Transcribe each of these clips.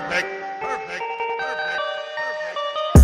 Perfect. Perfect. Perfect. Perfect.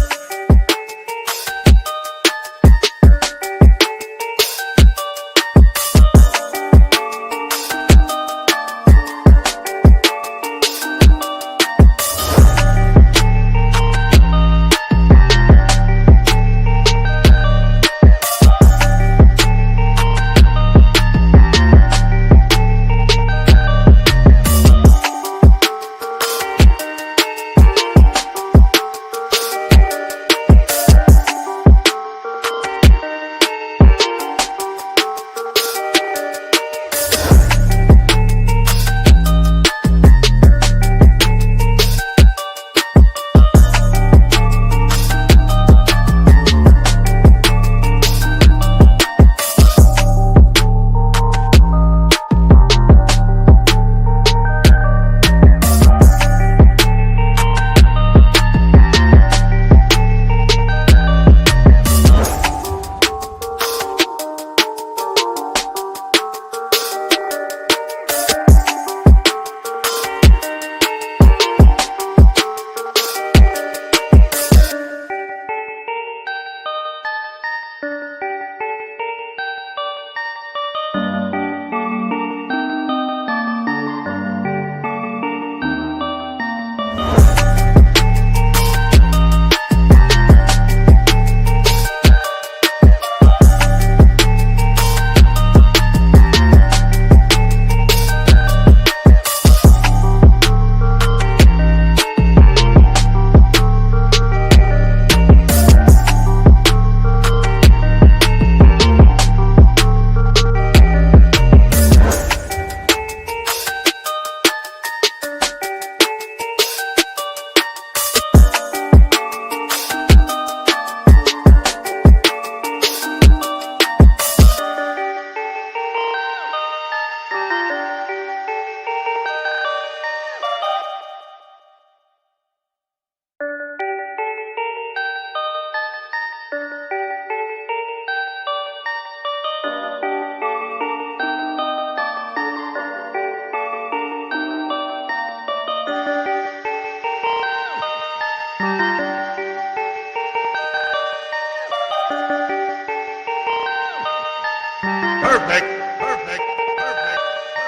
Perfect. Perfect. Perfect. Perfect.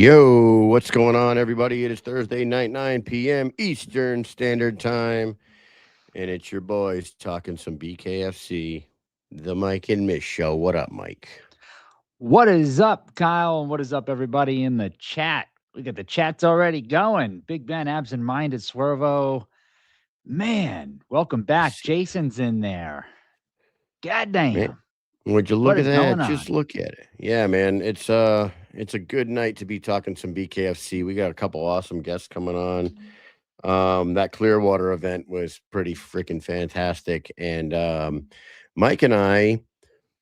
Yo, what's going on, everybody? It is Thursday night, 9 p.m. Eastern Standard Time, and it's your boys talking some BKFC, the Mike and Mish show. What up, Mike? What is up, Kyle? And what is up, everybody in the chat? We got the chats already going. Big Ben, absent minded, Swervo. Man, welcome back. S- Jason's in there. Man, Goddamn. would you What look at is that? going Just on? look at it. Yeah, man, it's a good night to be talking some BKFC. We got a couple awesome guests coming on. That Clearwater event was pretty freaking fantastic, and Mike and I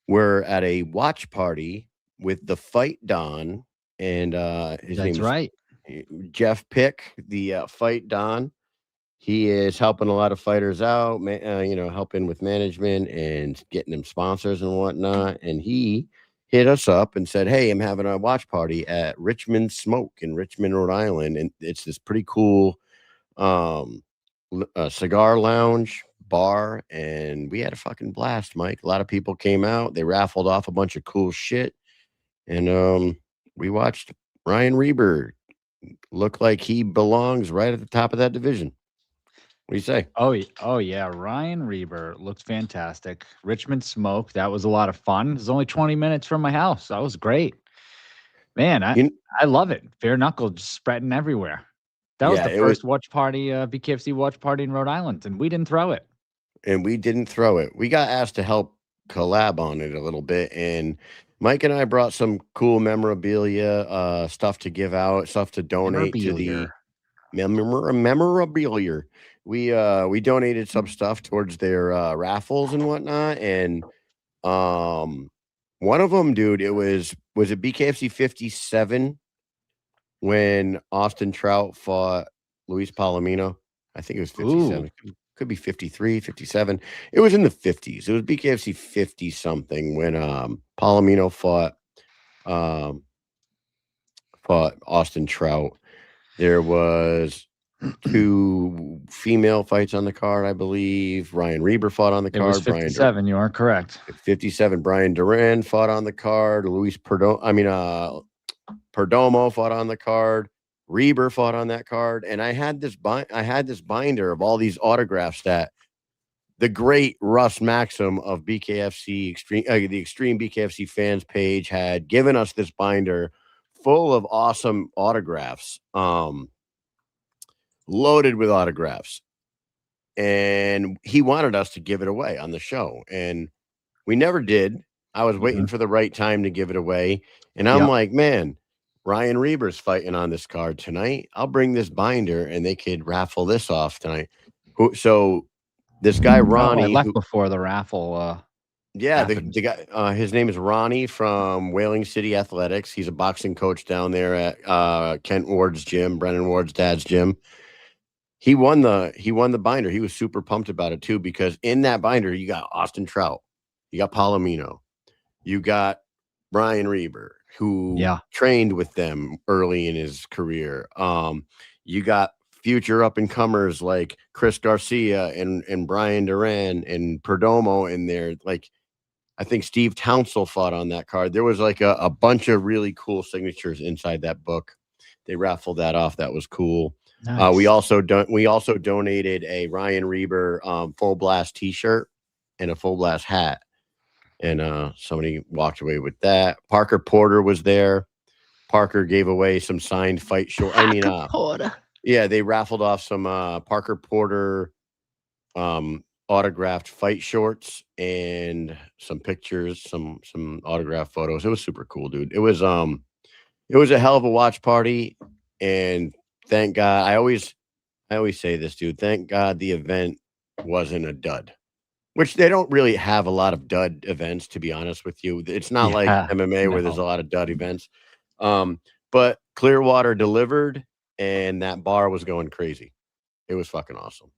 were at a watch party with the Fight Don, and his That's name is right. Jeff Pick, the Fight Don. He is helping a lot of fighters out, helping with management and getting them sponsors and whatnot. And he hit us up and said, "Hey, I'm having a watch party at Richmond Smoke in Richmond, Rhode Island, and it's this pretty cool um, cigar lounge bar, and we had a fucking blast, Mike. A lot of people came out. They raffled off a bunch of cool shit, and we watched Ryan Reber look like he belongs right at the top of that division. What do you say? Oh yeah. Ryan Reber looked fantastic. Richmond Smoke. That was a lot of fun. It was only 20 minutes from my house. That was great. Man, You, I love it. Bare knuckle just spreading everywhere. That was yeah, the it was, first watch party, BKFC watch party in Rhode Island, and we didn't throw it. and we didn't throw it. We got asked to help collab on it a little bit, and Mike and I brought some cool memorabilia, stuff to give out, stuff to donate to the Memorabilia. memorabilia. We donated some stuff towards their raffles and whatnot, and um, one of them, dude, was it BKFC 57 when Austin Trout fought Luis Palomino. I think it was Ooh. 57. Could be 53, 57. It was in the 50s. It was BKFC 50 something when Palomino um fought Austin Trout. There was two female fights on the card, I believe. Ryan Reber fought on the It was card. 57, you are correct. 57. Brian Duran fought on the card. Perdomo fought on the card. Reber fought on that card, and I had this binder of all these autographs that the great Russ Maxim of BKFC the Extreme BKFC fans page had given us this binder full of awesome autographs, loaded with autographs, and he wanted us to give it away on the show, and we never did. I was waiting Mhm. for the right time to give it away, and I'm Yep. like, man, Ryan Reber's fighting on this card tonight. I'll bring this binder, and they could raffle this off tonight. So this guy Oh, I Ronnie, left who before the raffle, yeah, happened. the guy, his name is Ronnie from Whaling City Athletics. He's a boxing coach down there at Kent Ward's gym, Brennan Ward's dad's gym. He won the binder. He was super pumped about it too because in that binder you got Austin Trout, you got Palomino, you got Brian Reber, who Yeah. trained with them early in his career. You got future up and comers like Chris Garcia and Brian Duran and Perdomo in there. Like I think Steve Townsell fought on that card. There was like a bunch of really cool signatures inside that book. They raffled that off. That was cool. Nice. We also donated a Ryan Reber full blast T-shirt and a full blast hat, and somebody walked away with that. Parker Porter was there. Parker gave away some signed fight short. Parker Porter. Yeah, they raffled off some Parker Porter autographed fight shorts and some pictures, some autographed photos. It was super cool, dude. It was a hell of a watch party, and thank God. I always say this, dude. Thank God the event wasn't a dud. Which they don't really have a lot of dud events, to be honest with you. It's not like Yeah. MMA where there's No. a lot of dud events. But Clearwater delivered, and that bar was going crazy. It was fucking awesome.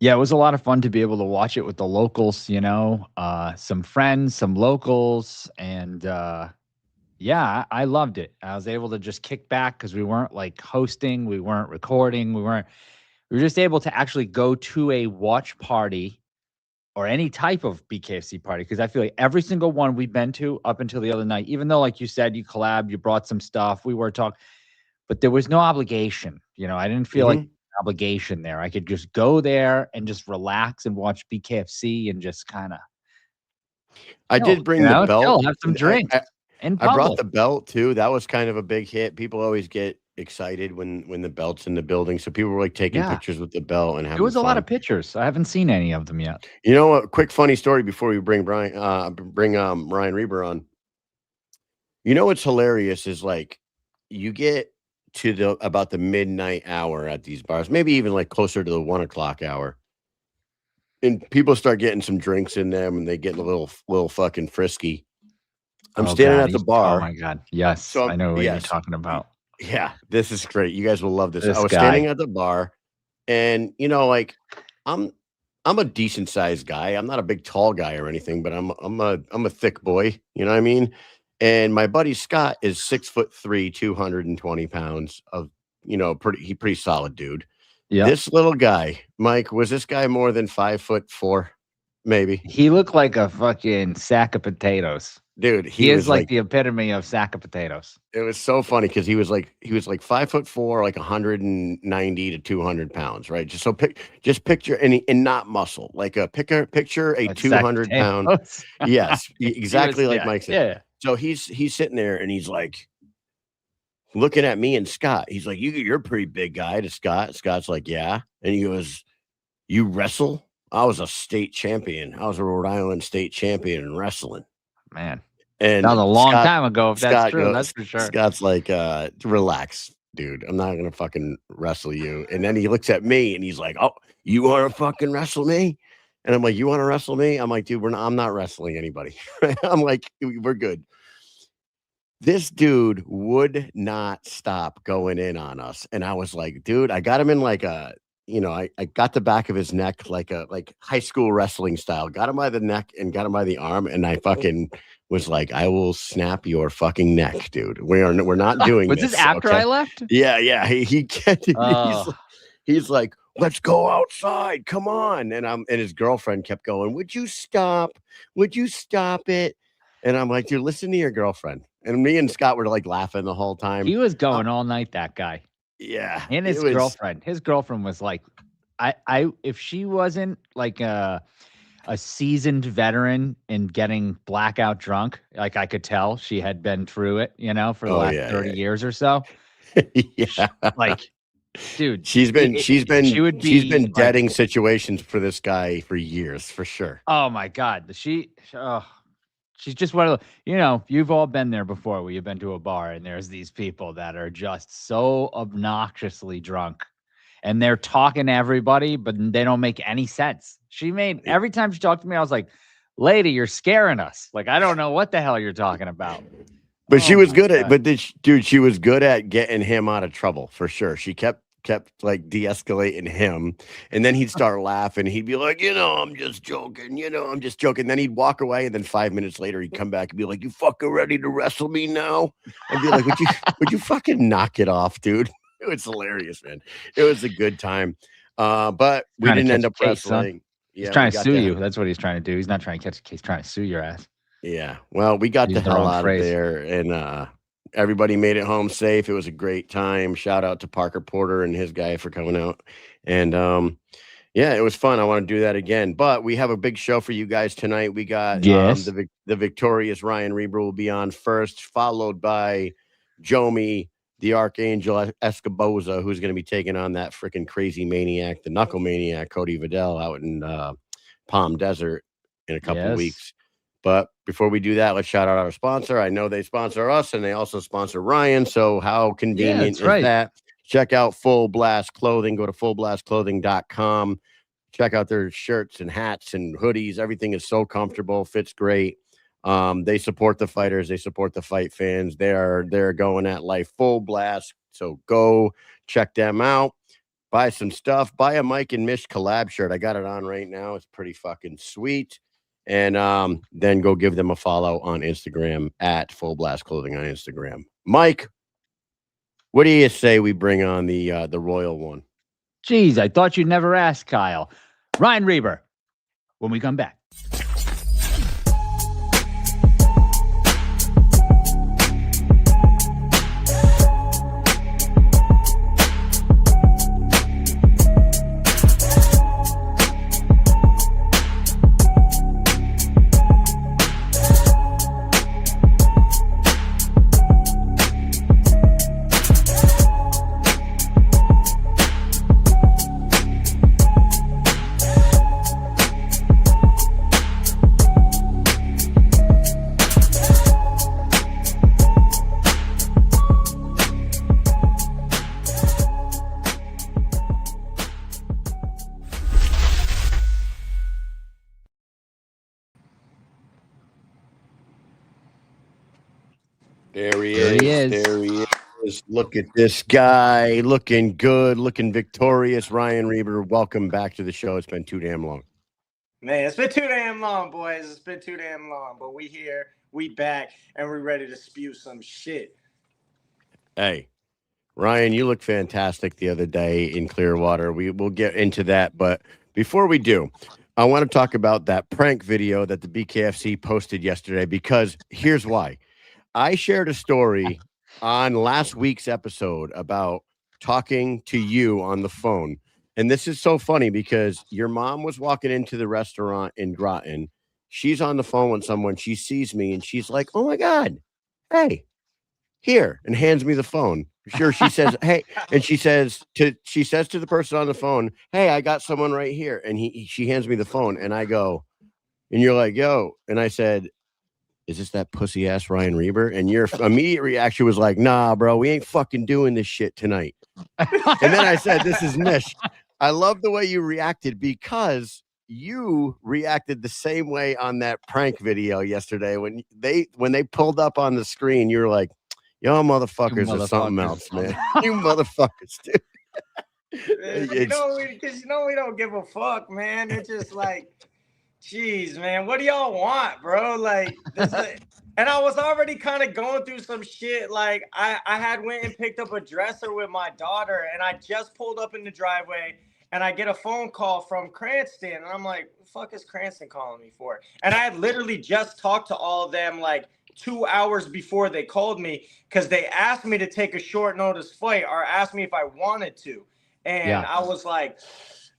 Yeah, it was a lot of fun to be able to watch it with the locals, some friends, some locals, and yeah, I loved it. I was able to just kick back because we weren't like hosting, we weren't recording, we were just able to actually go to a watch party or any type of BKFC party, because I feel like every single one we've been to up until the other night, even though, like you said, you collab, you brought some stuff, we were talking, but there was no obligation. I didn't feel like obligation there. I could just go there and just relax and watch BKFC and just kind of. I did bring the belt. Have some drinks. I brought the belt too. That was kind of a big hit. People always get excited when the belt's in the building. So people were like taking pictures with the belt and having There was a fun. lot of pictures. I haven't seen any of them yet. You know what? Quick funny story before we bring Ryan Reber on. You know what's hilarious is like you get to about the midnight hour at these bars, maybe even like closer to the 1 o'clock hour. And people start getting some drinks in them and they get a little fucking frisky. I'm standing at the bar. Oh my God. Yes. So I know what you're talking about. Yeah, this is great. You guys will love this. I was standing at the bar and like I'm a decent sized guy. I'm not a big tall guy or anything, but I'm a thick boy. You know what I mean? And my buddy Scott is 6'3", 220 pounds of, pretty solid dude. Yeah. This little guy, Mike, was this guy more than 5'4"? Maybe. He looked like a fucking sack of potatoes. Dude, he is like the epitome of sack of potatoes. It was so funny because he was like 5'4", like 190 to 200 pounds, right? Just picture and not muscle, like picture a 200-pound. Yes, exactly like Mike said. Yeah. So he's sitting there and he's like looking at me and Scott. He's like, "You're a pretty big guy." To Scott. Scott's like, "Yeah," and he goes, "You wrestle?" I was a state champion. I was a Rhode Island state champion in wrestling. Man. And that was a long time ago, if that's true. That's for sure. Scott's like, relax, dude. I'm not gonna fucking wrestle you. And then he looks at me and he's like, "Oh, you want to fucking wrestle me?" And I'm like, "You want to wrestle me?" I'm like, "Dude, I'm not wrestling anybody." I'm like, "We're good." This dude would not stop going in on us. And I was like, dude, I got him in like a, I got the back of his neck like high school wrestling style, got him by the neck and got him by the arm. And I fucking was like, "I will snap your fucking neck, dude. We're not doing this. Was this after I left? Yeah. He's like, "Let's go outside. Come on." And his girlfriend kept going, "Would you stop? Would you stop it?" And I'm like, "Dude, listen to your girlfriend." And me and Scott were like laughing the whole time. He was going all night, that guy. Yeah. And his girlfriend. His girlfriend was like, if she wasn't like a seasoned veteran in getting blackout drunk, like I could tell she had been through it, for the last 30 years or so. Yeah. Like, dude, she's been deading situations for this guy for years, for sure. Oh my God. She's just one of the, you've all been there before where you've been to a bar and there's these people that are just so obnoxiously drunk and they're talking to everybody, but they don't make any sense. Every time she talked to me, I was like, "Lady, you're scaring us. Like, I don't know what the hell you're talking about." But she was good she was good at getting him out of trouble for sure. She kept like de-escalating him, and then he'd start laughing. He'd be like, "I'm just joking. I'm just joking." Then he'd walk away, and then 5 minutes later, he'd come back and be like, "You fucking ready to wrestle me now?" I'd be like, "Would you fucking knock it off, dude?" It was hilarious, man. It was a good time, but we didn't end up wrestling. He's trying to sue you. That's what he's trying to do. He's not trying to catch a case. He's trying to sue your ass. Yeah. Well, we got the hell out of there, and everybody made it home safe. It was a great time. Shout out to Parker Porter and his guy for coming out. And yeah, it was fun. I want to do that again. But we have a big show for you guys tonight. We got the victorious Ryan Reber will be on first, followed by Jomi, the Archangel Escoboza, who's going to be taking on that freaking crazy maniac, the Knucklemaniac, Cody Vidal, out in Palm Desert in a couple weeks. But before we do that, let's shout out our sponsor. I know they sponsor us and they also sponsor Ryan. So how convenient is that? Check out Full Blast Clothing. Go to fullblastclothing.com. Check out their shirts and hats and hoodies. Everything is so comfortable, fits great. They support the fighters. They support the fight fans. They're going at life full blast. So go check them out. Buy some stuff. Buy a Mike and Mish collab shirt. I got it on right now. It's pretty fucking sweet. And then go give them a follow on Instagram at Full Blast Clothing on Instagram. Mike, what do you say we bring on the royal one? Jeez, I thought you'd never ask, Kyle. Ryan Reber, when we come back. There he There he is. is. There he is. Look at this guy, looking good, looking victorious. Ryan Reber, welcome back to the show. It's been too damn long. Man, it's been too damn long, boys. It's been too damn long. But we here, we back, and we're ready to spew some shit. Hey, Ryan, you look fantastic the other day in Clearwater. We'll get into that, but before we do, I want to talk about that prank video that the BKFC posted yesterday, because here's why. I shared a story on last week's episode about talking to you on the phone. And this is so funny because your mom was walking into the restaurant in Groton. She's on the phone with someone. She sees me and she's like, "Oh my God, hey, here," and hands me the phone. Sure, she says, "Hey," and she says to the person on the phone, "Hey, I got someone right here." And she hands me the phone, and I go, and you're like, "Yo," and I said, "Is this that pussy ass Ryan Reber?" And your immediate reaction was like, "Nah, bro, we ain't fucking doing this shit tonight." And then I said, "This is Mish." I love the way you reacted, because you reacted the same way on that prank video yesterday when they pulled up on the screen. You were like, "Y'all motherfuckers are something else, man. You motherfuckers, dude." Because we don't give a fuck, man. It's just like, jeez, man, what do y'all want, bro? Like, and I was already kind of going through some shit. Like, I had went and picked up a dresser with my daughter, and I just pulled up in the driveway, and I get a phone call from Cranston, and I'm like, "What the fuck is Cranston calling me for?" And I had literally just talked to all of them like 2 hours before they called me, because they asked me to take a short notice flight, or asked me if I wanted to. And I was like,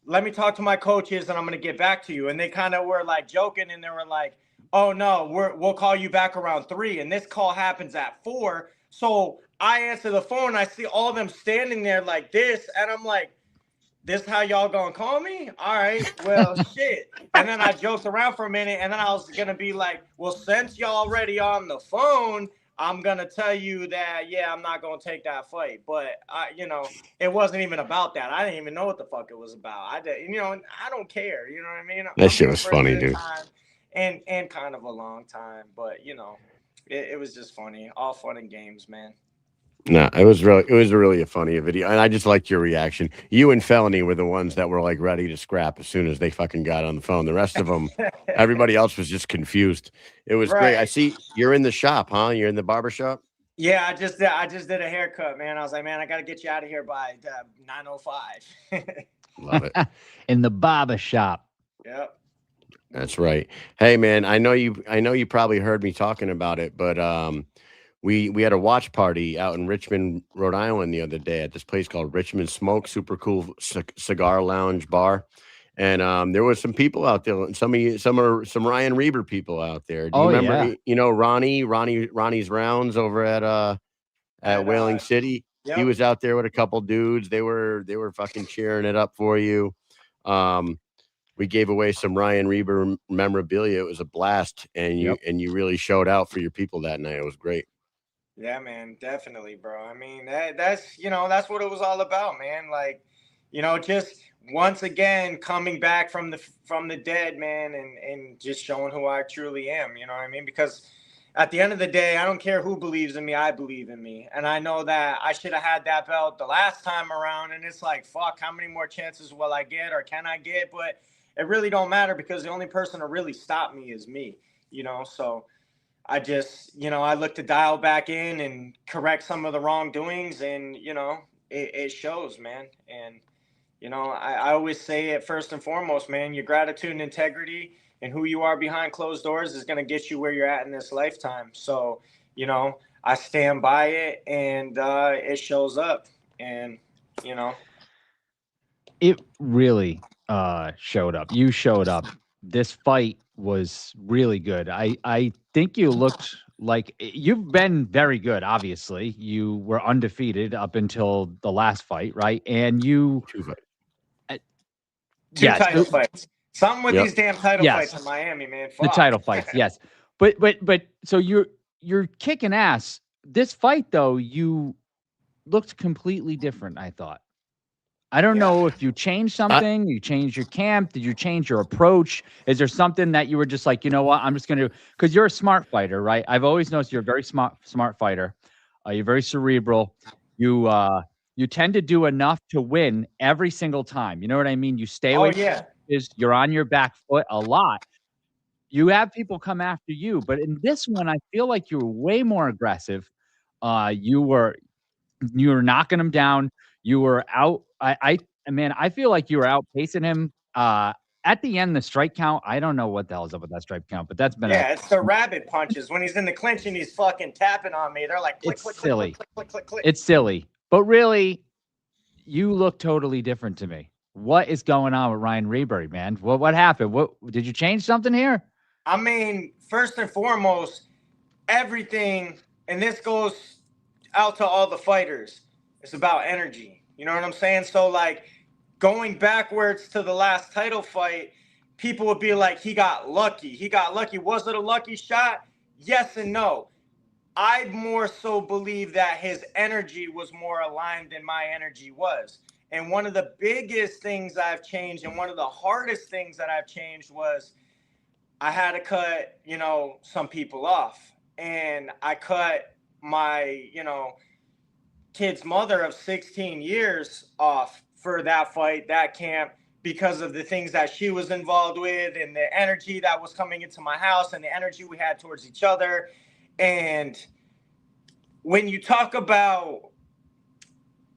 "Let me talk to my coaches and I'm going to get back to you." And they kind of were like joking, and they were like, "Oh no, we'll call you back around 3." And this call happens at 4. So I answer the phone. I see all of them standing there like this. And I'm like, "This how y'all gonna call me? All right, well, shit." And then I joked around for a minute, and then I was gonna be like, "Well, since y'all already on the phone, I'm gonna tell you that, yeah, I'm not gonna take that fight." But it wasn't even about that. I didn't even know what the fuck it was about. I don't care. You know what I mean? That I'm shit here was for a funny, good dude. time and kind of a long time, but it was just funny, all fun and games, man. No, it was really a funny video, and I just liked your reaction. You and Felony were the ones that were like ready to scrap as soon as they fucking got on the phone. The rest of them, everybody else was just confused. It was great. I Right. see you're in the shop, huh? You're in the barber shop. Yeah, I just did a haircut, man. I was like, "Man, I got to get you out of here by 9:05." Love it. In the barber shop. Yep. That's right. Hey, man, I know you. I know you probably heard me talking about it, but we had a watch party out in Richmond, Rhode Island the other day at this place called Richmond Smoke, super cool cigar lounge bar. And there was some people out there, and some Ryan Reber people out there. Do you Oh, remember? yeah. You know Ronnie's Rounds over at And Whaling City. He yep. was out there with a couple dudes. They were fucking cheering it up for you. Um, we gave away some Ryan Reber memorabilia. It was a blast, and Yep. you really showed out for your people that night. It was great. Yeah, man, definitely, bro. I mean, that's what it was all about, man. Like, just once again coming back from the dead, man, and just showing who I truly am. You know what I mean? Because at the end of the day, I don't care who believes in me. I believe in me, and I know that I should have had that belt the last time around. And it's like, fuck, how many more chances will I get, or can I get? But it really don't matter, because the only person to really stop me is me. So. I just, I look to dial back in and correct some of the wrongdoings, and it shows, man. And You know, I always say it first and foremost, man, your gratitude and integrity and who you are behind closed doors is going to get you where you're at in this lifetime. So, you know, I stand by it, and it shows up. And, you know, It really showed up. You showed up. This fight was really good. I think you looked like you've been very good. Obviously, you were undefeated up until the last fight, right? And you, 2 fights. two yes, title fights. Something with Yep. these damn title Yes. fights in Miami, man. the Fuck. title fights, yes. But so you're kicking ass. This fight though, you looked completely different. I thought. I don't Yeah. know if you changed something, you changed your camp, did you change your approach? Is there something that you were just like, you know what, I'm just gonna, because you're a smart fighter, right? I've always noticed you're a very smart fighter. You're very cerebral. You tend to do enough to win every single time. You know what I mean? You stay Oh, away from yeah. punches, you're on your back foot a lot. You have people come after you, but in this one, I feel like you were way more aggressive. You were knocking him down. You were out. Man, I feel like you were outpacing him. At the end, the strike count. I don't know what the hell's up with that strike count, but that's been Yeah, it's the rabbit punches. When he's in the clinch and he's fucking tapping on me, they're like, click, it's click, click, silly. click, click, click, click. It's silly, but really, you look totally different to me. What is going on with Ryan Reber, man? What happened? What did you change something here? I mean, first and foremost, everything, and this goes out to all the fighters, it's about energy. You know what I'm saying? So, like, going backwards to the last title fight, people would be like, he got lucky. He got lucky. Was it a lucky shot? Yes and no. I more so believe that his energy was more aligned than my energy was. And one of the biggest things I've changed, and one of the hardest things that I've changed, was I had to cut, you know, some people off. And I cut my, you know, kid's mother of 16 years off for that fight, that camp, because of the things that she was involved with and the energy that was coming into my house and the energy we had towards each other. And when you talk about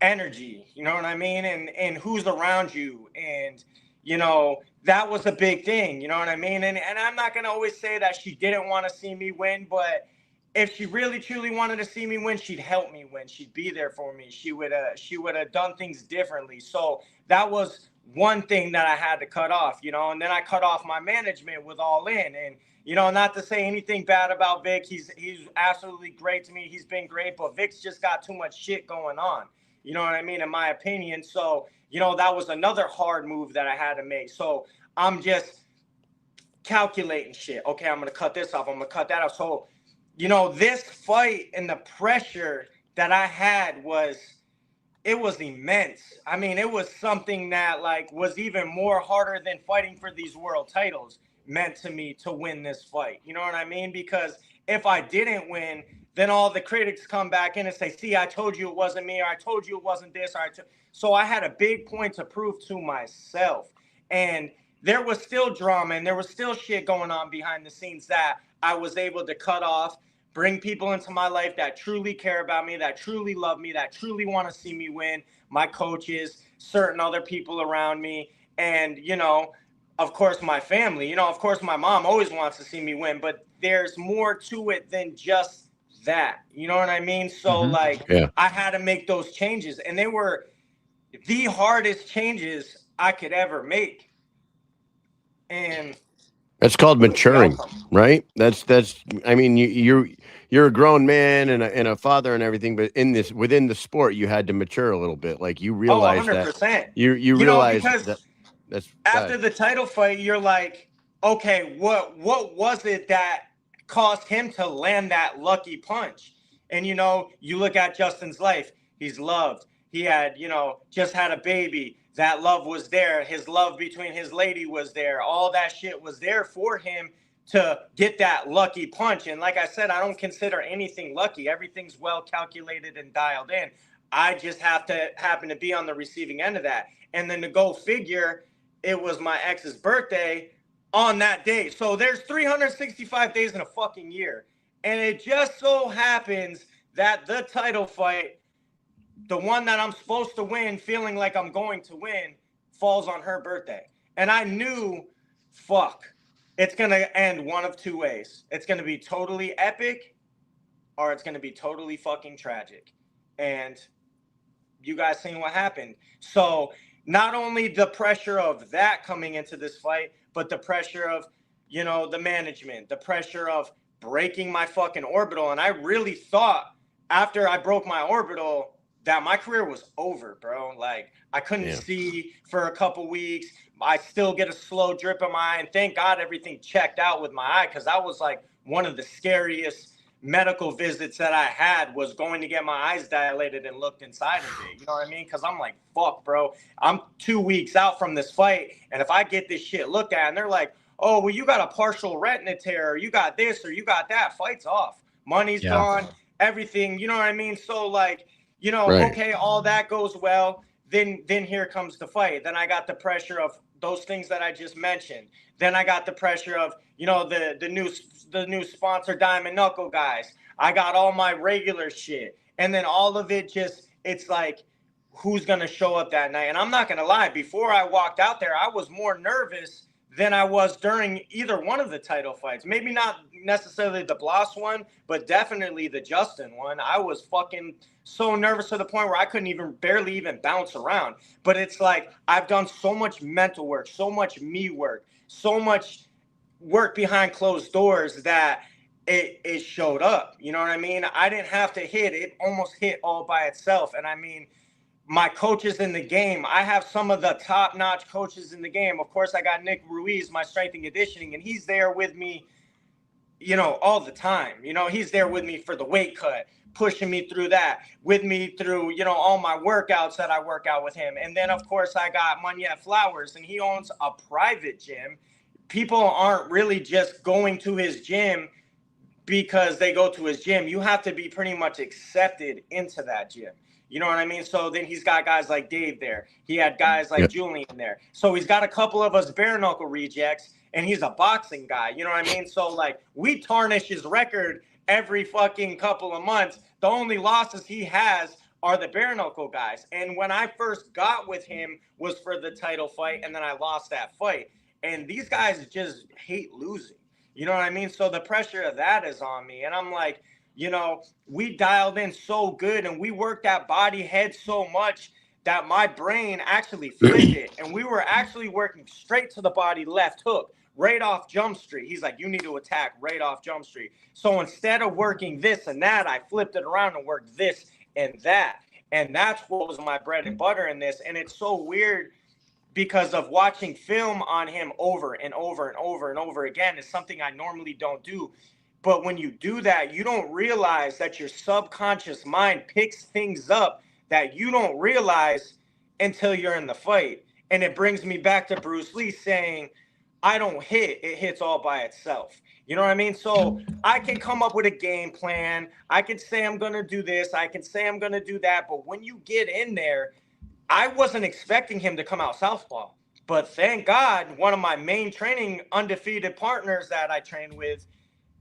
energy, you know what I mean? And who's around you, and you know, that was a big thing, you know what I mean? And I'm not gonna always say that she didn't want to see me win, but if she really truly wanted to see me win, she'd help me win. She'd be there for me. She would have done things differently. So that was one thing that I had to cut off, you know. And then I cut off my management with All In. And you know, not to say anything bad about Vic. He's absolutely great to me. He's been great, but Vic's just got too much shit going on. You know what I mean? In my opinion. So, you know, that was another hard move that I had to make. So I'm just calculating shit. Okay, I'm going to cut this off. I'm going to cut that off. So, you know, this fight and the pressure that I had it was immense. I mean, it was something that like was even more harder than fighting for these world titles meant to me to win this fight. You know what I mean? Because if I didn't win, then all the critics come back in and say, see, I told you it wasn't me, or I told you it wasn't this. So I had a big point to prove to myself. And there was still drama and there was still shit going on behind the scenes that I was able to cut off, bring people into my life that truly care about me, that truly love me, that truly want to see me win, my coaches, certain other people around me, and, you know, of course, my family. You know, of course, my mom always wants to see me win, but there's more to it than just that. You know what I mean? So, like, Yeah. I had to make those changes, and they were the hardest changes I could ever make. And That's called look at the maturing, outcome. right? That's. I mean, you're a grown man and a father and everything, but within the sport, you had to mature a little bit. Like you Oh, realize that 100%. you You know, realize because that that's after the title fight, you're like, okay, what was it that caused him to land that lucky punch? And you know, you look at Justin's life, he's loved. He had, you know, just had a baby. That love was there. His love between his lady was there. All that shit was there for him to get that lucky punch. And like I said, I don't consider anything lucky. Everything's well calculated and dialed in. I just happen to be on the receiving end of that. And then to go figure, it was my ex's birthday on that day. So there's 365 days in a fucking year. And it just so happens that the title fight, the one that I'm supposed to win, feeling like I'm going to win, falls on her birthday. And I knew, fuck, it's going to end one of two ways. It's going to be totally epic or it's going to be totally fucking tragic. And you guys seen what happened. So not only the pressure of that coming into this fight, but the pressure of, you know, the management, the pressure of breaking my fucking orbital. And I really thought after I broke my orbital that my career was over, bro. Like I couldn't see for a couple weeks. I still get a slow drip in my eye, and thank God everything checked out with my eye, because that was like one of the scariest medical visits that I had, was going to get my eyes dilated and looked inside of it. You know what I mean? Because I'm like, fuck, bro. I'm 2 weeks out from this fight, and if I get this shit looked at and they're like, oh, well, you got a partial retina tear, or you got this, or you got that, fight's off. Money's gone, everything. You know what I mean? So like, you know, okay, all that goes well. Then here comes the fight. Then I got the pressure of those things that I just mentioned. Then I got the pressure of, you know, the new sponsor Diamond Knuckle guys. I got all my regular shit. And then all of it just, it's like, who's going to show up that night? And I'm not going to lie, before I walked out there, I was more nervous than I was during either one of the title fights. Maybe not necessarily the Bloss one, but definitely the Justin one. I was fucking so nervous to the point where I couldn't barely even bounce around. But it's like, I've done so much mental work, so much me work, so much work behind closed doors that it showed up. You know what I mean? I didn't have to hit. It almost hit all by itself. And I mean, my coaches in the game, I have some of the top-notch coaches in the game. Of course, I got Nick Ruiz, my strength and conditioning, and he's there with me, you know, all the time. You know, he's there with me for the weight cut, pushing me through that, with me through, you know, all my workouts that I work out with him. And then, of course, I got Munyet Flowers, and he owns a private gym. People aren't really just going to his gym because they go to his gym. You have to be pretty much accepted into that gym. You know what I mean? So then he's got guys like Dave there. He had guys like Julian there. So he's got a couple of us bare knuckle rejects, and he's a boxing guy. You know what I mean? So like, we tarnish his record every fucking couple of months. The only losses he has are the bare knuckle guys. And when I first got with him was for the title fight, and then I lost that fight. And these guys just hate losing. You know what I mean? So the pressure of that is on me. And I'm like, you know, we dialed in so good and we worked that body head so much that my brain actually flipped it. And we were actually working straight to the body left hook, right off Jump Street. He's like, you need to attack right off Jump Street. So instead of working this and that, I flipped it around and worked this and that. And that's what was my bread and butter in this. And it's so weird because of watching film on him over and over and over and over again is something I normally don't do. But when you do that, you don't realize that your subconscious mind picks things up that you don't realize until you're in the fight. And it brings me back to Bruce Lee saying, I don't hit, it hits all by itself. You know what I mean? So I can come up with a game plan. I can say I'm going to do this. I can say I'm going to do that. But when you get in there, I wasn't expecting him to come out southpaw. But thank God, one of my main training undefeated partners that I train with,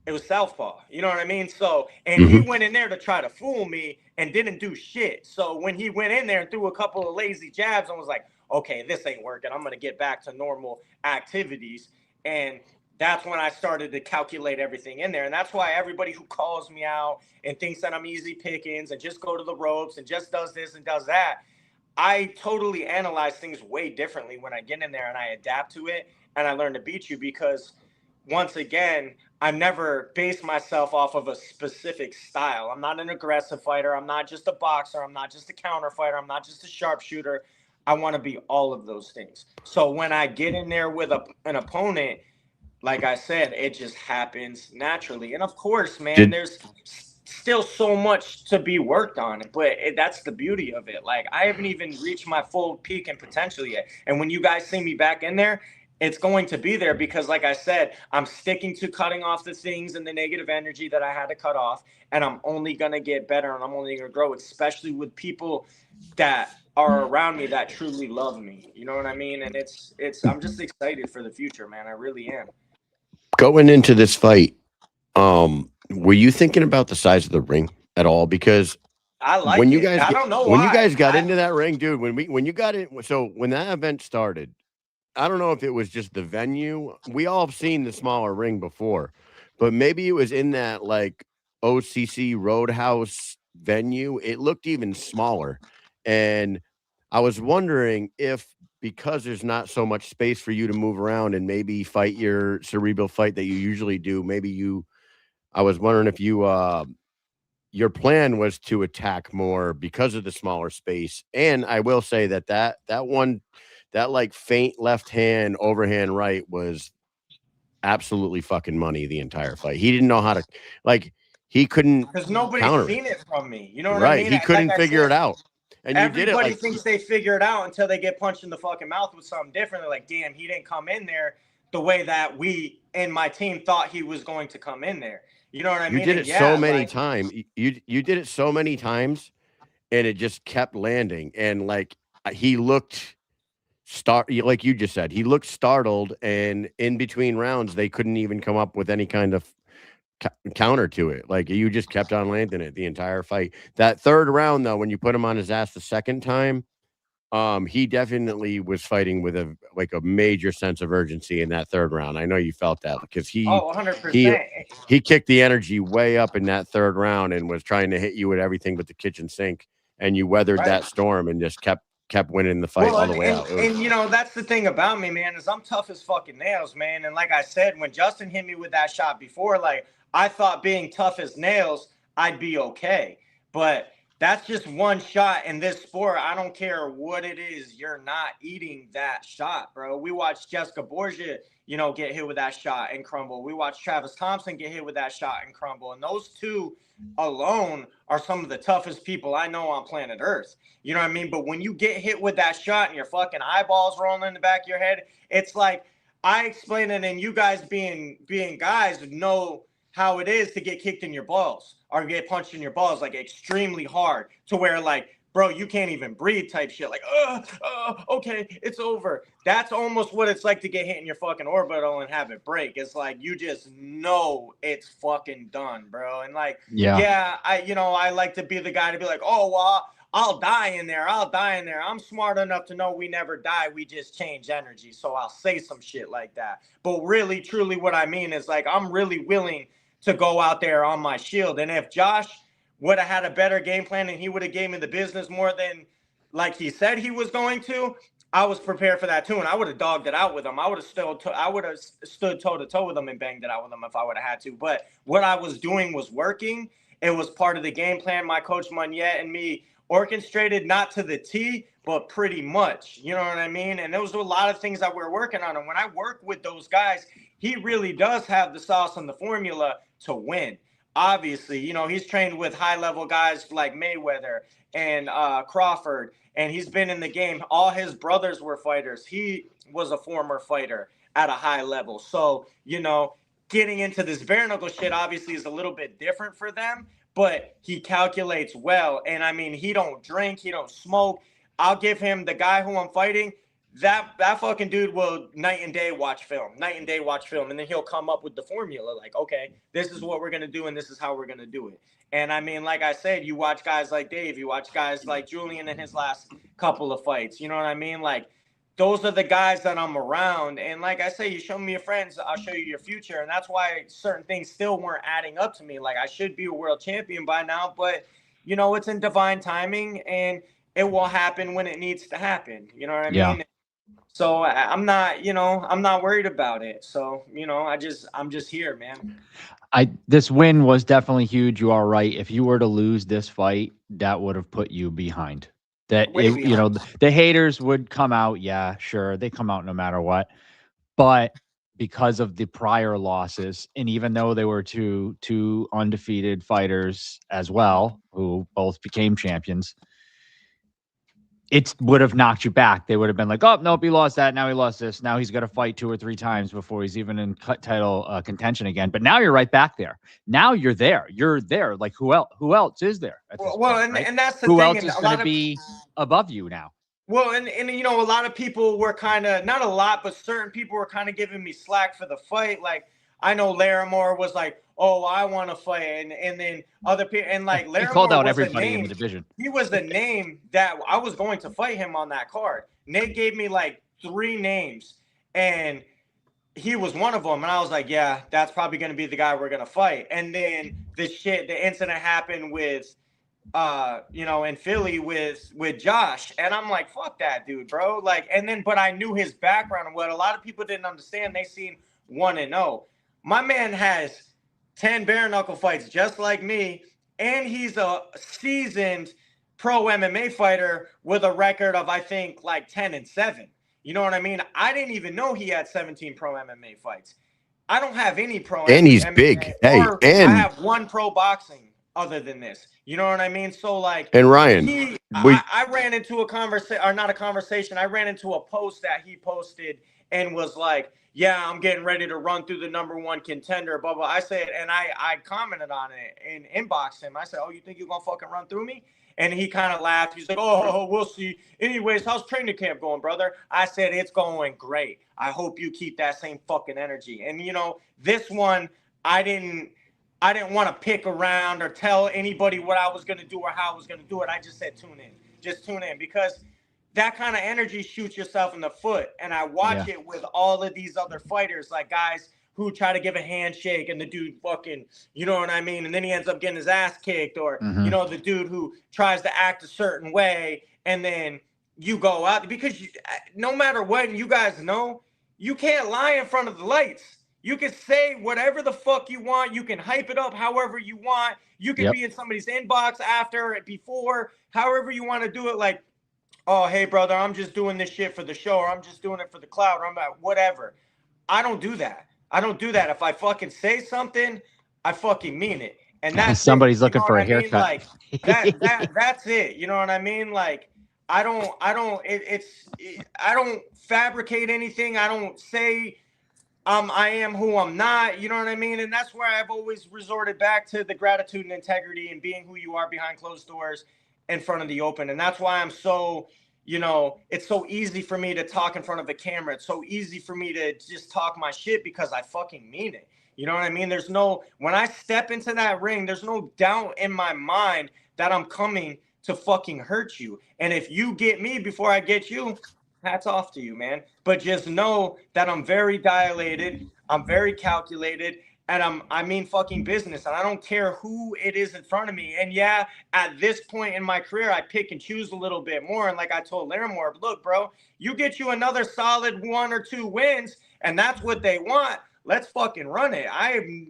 it was southpaw. You know what I mean? So, and he went in there to try to fool me and didn't do shit. So when he went in there and threw a couple of lazy jabs, I was like, okay, this ain't working. I'm going to get back to normal activities. And that's when I started to calculate everything in there. And that's why everybody who calls me out and thinks that I'm easy pickings and just go to the ropes and just does this and does that, I totally analyze things way differently when I get in there and I adapt to it and I learn to beat you, because once again, I've never based myself off of a specific style. I'm not an aggressive fighter. I'm not just a boxer. I'm not just a counter fighter. I'm not just a sharpshooter. I want to be all of those things. So when I get in there with an opponent, like I said, it just happens naturally. And of course, man, there's still so much to be worked on, but that's the beauty of it. Like, I haven't even reached my full peak and potential yet. And when you guys see me back in there, it's going to be there because, like I said, I'm sticking to cutting off the things and the negative energy that I had to cut off. And I'm only going to get better and I'm only going to grow, especially with people that are around me that truly love me. You know what I mean? And I'm just excited for the future, man. I really am. Going into this fight, were you thinking about the size of the ring at all? Because I like when you it. guys I don't know when you why. guys got into that ring, dude, when you got in, so when that event started, I don't know if it was just the venue. We all have seen the smaller ring before, but maybe it was in that like OCC Roadhouse venue. It looked even smaller. And I was wondering if, because there's not so much space for you to move around and maybe fight your cerebral fight that you usually do, I was wondering if your plan was to attack more because of the smaller space. And I will say that like faint left hand overhand right was absolutely fucking money the entire fight. He didn't know how to, like, he couldn't Because nobody's counter it. seen it from me. You know what I Right. mean? He Like couldn't I figure said, it out. And you did it everybody like thinks they figure it out until they get punched in the fucking mouth with something different. They're like, damn, he didn't come in there the way that we and my team thought he was going to come in there. You know what I you mean? did And it so yeah, many like, times. You did it so many times and it just kept landing. And like he looked like you just said, he looked startled, and in between rounds, they couldn't even come up with any kind of counter to it. Like you just kept on landing it the entire fight. That third round, though, when you put him on his ass the second time, he definitely was fighting with a major sense of urgency in that third round. I know you felt that because oh, he 100%. he kicked the energy way up in that third round and was trying to hit you with everything but the kitchen sink, and you weathered Right. that storm and just kept winning the fight all the way out. And you know, that's the thing about me, man, is I'm tough as fucking nails, man. And like I said, when Justin hit me with that shot before, like I thought being tough as nails, I'd be okay. But that's just one shot in this sport. I don't care what it is, you're not eating that shot, bro. We watched Jessica Borgia, you know, get hit with that shot and crumble. We watched Travis Thompson get hit with that shot and crumble. And those two alone are some of the toughest people I know on planet Earth. You know what I mean? But when you get hit with that shot and your fucking eyeballs rolling in the back of your head, it's like I explain it, and you guys being guys know how it is to get kicked in your balls or get punched in your balls like extremely hard to where like, bro, you can't even breathe type shit. Like, okay, it's over. That's almost what it's like to get hit in your fucking orbital and have it break. It's like you just know it's fucking done, bro. And like, yeah, I like to be the guy to be like, oh, well, I'll die in there. I'll die in there. I'm smart enough to know we never die. We just change energy. So I'll say some shit like that. But really, truly, what I mean is like, I'm really willing to go out there on my shield. And if Josh would have had a better game plan and he would have gave me the business more than like he said he was going to, I was prepared for that too. And I would have dogged it out with him. I would have stood toe to toe with him and banged it out with him if I would have had to. But what I was doing was working. It was part of the game plan my coach Monette and me orchestrated, not to the T, but pretty much. You know what I mean? And those were a lot of things that we're working on. And when I work with those guys, he really does have the sauce and the formula to win. Obviously, you know, he's trained with high-level guys like Mayweather and Crawford, and he's been in the game. All his brothers were fighters. He was a former fighter at a high level. So, you know, getting into this bare knuckle shit obviously is a little bit different for them, but he calculates well. And I mean, he don't drink, he don't smoke. I'll give him the guy who I'm fighting. That fucking dude will night and day watch film, and then he'll come up with the formula. Like, okay, this is what we're gonna do, and this is how we're gonna do it. And I mean, like I said, you watch guys like Dave, you watch guys like Julian in his last couple of fights. You know what I mean? Like, those are the guys that I'm around. And like I say, you show me your friends, I'll show you your future. And that's why certain things still weren't adding up to me. Like, I should be a world champion by now, but you know, it's in divine timing, and it will happen when it needs to happen. You know what I mean? So I'm not worried about it. So, you know, I'm just here, man. This win was definitely huge. You are right. If you were to lose this fight, that would have put you behind. You know, the haters would come out. Yeah, sure. They come out no matter what. But because of the prior losses, and even though they were two undefeated fighters as well, who both became champions, it would have knocked you back. They would have been like, oh, nope, he lost that. Now he lost this. Now he's got to fight 2 or 3 times before he's even in title contention again. But now you're right back there. Now you're there. You're there. Like, who else is there? At this point, right? And that's the who thing. else is going to be above you now? Well, and you know, a lot of people were kind of, not a lot, but certain people were kind of giving me slack for the fight. Like, I know Larimore was like, oh, I want to fight, and then other people, and like He called Larimore out was a everybody in name. the division. He was the name that I was going to fight him on that card. Nate gave me like 3 names, and he was one of them. And I was like, yeah, that's probably going to be the guy we're going to fight. And then the incident happened with, in Philly with Josh. And I'm like, fuck that dude, bro. Like, and then, but I knew his background and what a lot of people didn't understand. They seen 1-0. My man has 10 bare knuckle fights just like me. And he's a seasoned pro MMA fighter with a record of, I think, like 10-7. You know what I mean? I didn't even know he had 17 pro MMA fights. I don't have any pro And he's MMA, big. Hey, or I and have 1 pro boxing other than this. You know what I mean? So like, and Ryan, I ran into a conversation, or not a conversation. I ran into a post that he posted and was like, yeah, I'm getting ready to run through the #1 contender, blah, blah. I said, and I commented on it and inboxed him. I said, oh, you think you're going to fucking run through me? And he kind of laughed. He's like, oh, we'll see. Anyways, how's training camp going, brother? I said, it's going great. I hope you keep that same fucking energy. And, this one, I didn't want to pick around or tell anybody what I was going to do or how I was going to do it. I just said, tune in. Just tune in, because that kind of energy shoots yourself in the foot. And I watch it with all of these other fighters, like guys who try to give a handshake and the dude fucking, you know what I mean? And then he ends up getting his ass kicked, or, the dude who tries to act a certain way. And then you go out, because no matter what, you guys know, you can't lie in front of the lights. You can say whatever the fuck you want. You can hype it up however you want. You can be in somebody's inbox after, before, however you want to do it. Like, oh, hey, brother, I'm just doing this shit for the show, or I'm just doing it for the clout, or I'm at whatever. I don't do that. If I fucking say something, I fucking mean it. And that's somebody's it. looking for a haircut. Like, that's it. You know what I mean? Like, I don't fabricate anything. I don't say I am who I'm not. You know what I mean? And that's where I've always resorted back to the gratitude and integrity and being who you are behind closed doors in front of the open. And that's why I'm so, it's so easy for me to talk in front of a camera. It's so easy for me to just talk my shit, because I fucking mean it. You know what I mean? When I step into that ring, there's no doubt in my mind that I'm coming to fucking hurt you. And if you get me before I get you, hats off to you, man. But just know that I'm very dilated. I'm very calculated. And I mean fucking business. And I don't care who it is in front of me. And yeah, at this point in my career, I pick and choose a little bit more. And like I told Larimore, look, bro, you get you another solid 1 or 2 wins, and that's what they want. Let's fucking run it.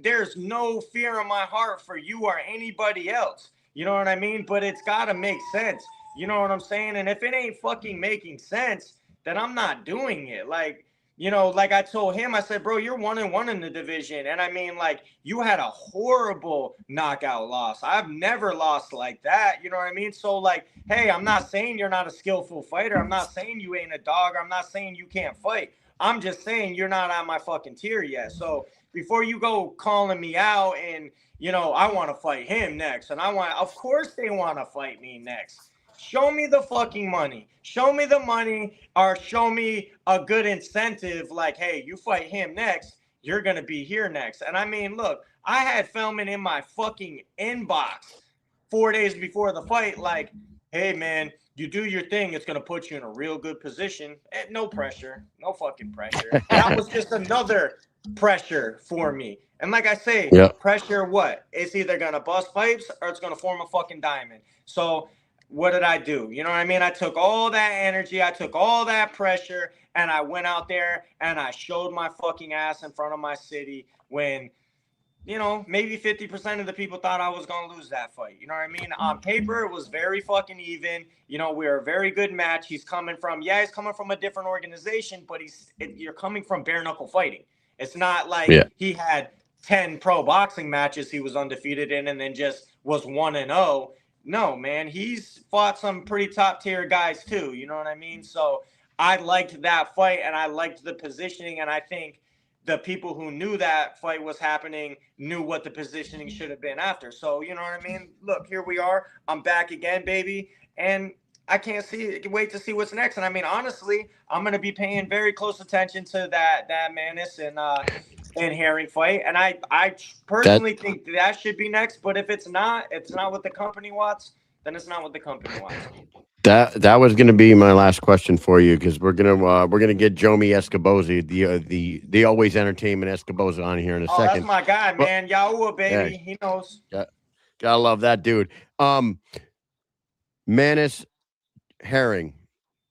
There's no fear in my heart for you or anybody else. You know what I mean? But it's got to make sense. You know what I'm saying? And if it ain't fucking making sense, then I'm not doing it. Like, like I told him, I said, bro, you're 1-1 in the division. And I mean, like, you had a horrible knockout loss. I've never lost like that. You know what I mean? So, like, hey, I'm not saying you're not a skillful fighter. I'm not saying you ain't a dog. I'm not saying you can't fight. I'm just saying you're not on my fucking tier yet. So before you go calling me out and, I want to fight him next. And of course they want to fight me next. Show me the fucking money. Show me the money, or show me a good incentive. Like, hey, you fight him next, you're going to be here next. And I mean, look, I had Feldman in my fucking inbox 4 days before the fight. Like, hey, man, you do your thing. It's going to put you in a real good position. And no pressure. No fucking pressure. That was just another pressure for me. And like I say, pressure what? It's either going to bust pipes or it's going to form a fucking diamond. So what did I do? You know what I mean? I took all that energy, I took all that pressure, and I went out there and I showed my fucking ass in front of my city when, maybe 50% of the people thought I was going to lose that fight. You know what I mean? On paper, it was very fucking even. We were a very good match. He's coming from a different organization, but you're coming from bare knuckle fighting. It's not like he had 10 pro boxing matches he was undefeated in and then just was 1-0. No, man, he's fought some pretty top tier guys too. You know what I mean? So I liked that fight and I liked the positioning. And I think the people who knew that fight was happening knew what the positioning should have been after. So, you know what I mean? Look, here we are. I'm back again, baby. And I can't wait to see what's next. And I mean, honestly, I'm gonna be paying very close attention to that Manis and Herring fight. And I That personally think that should be next. But if it's not what the company wants, then it's not what the company wants. that was going to be my last question for you because we're gonna get Jomi Escoboza, the always entertainment Escoboza on here in a Oh, that's second. my guy, But man. Yahuwah, yeah, baby. He knows. gotta love that dude. Manis Herring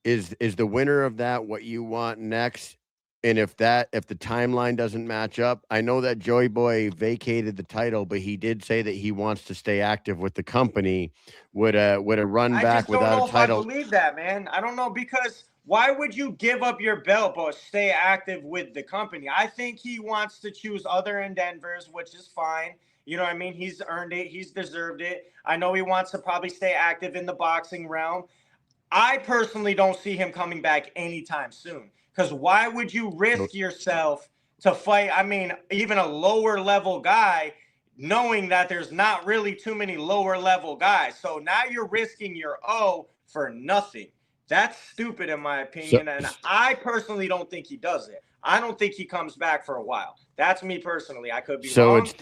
is the winner of that what you want next? And if the timeline doesn't match up, I know that Joy Boy vacated the title, but he did say that he wants to stay active with the company. Would a run I back just don't without a know if I title? believe that, man. I don't know because why would you give up your belt but stay active with the company? I think he wants to choose other endeavors, which is fine. You know what I mean? He's earned it. He's deserved it. I know he wants to probably stay active in the boxing realm. I personally don't see him coming back anytime soon. Because why would you So risk yourself to fight? I mean, even a lower level guy, knowing that there's not really too many lower level guys. So now you're risking your O for nothing. That's stupid in my so opinion. And I personally don't think he does it. I don't think he comes back for a while. That's me personally. I could be so wrong. it's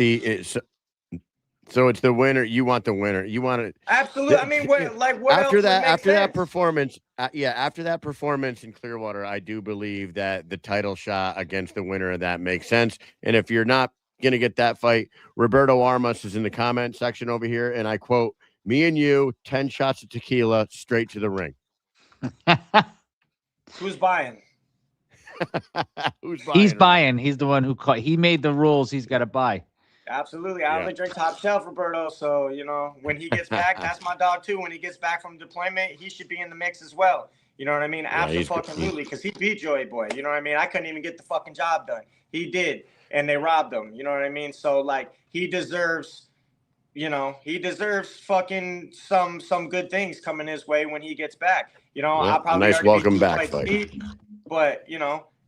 the winner. You want the winner. You want it. Absolutely. I mean, what After else would that, make after that sense? performance, after that performance in Clearwater, I do believe that the title shot against the winner of that makes sense. And if you're not gonna get that fight, Roberto Armas is in the comment section over here, and I quote: "Me and you, 10 shots of tequila straight to the ring." Who's buying? Who's He's buying, Ryan? buying. He's the one who he made the rules. He's got to buy. Absolutely. I Yeah, only drink top shelf, Roberto. So, you know, when he gets back, that's my dog too. When he gets back from deployment, he should be in the mix as well. You know what I mean? yeah, he's good. Absolutely. Because he beat Joy Boy. You know what I mean? I couldn't even get the fucking job done. He did. And they robbed him. You know what I mean? So, like, he deserves, he deserves fucking some good things coming his way when he gets back. You know, Yeah, I'll a probably nice already be welcome 2 back fights fight. deep. But,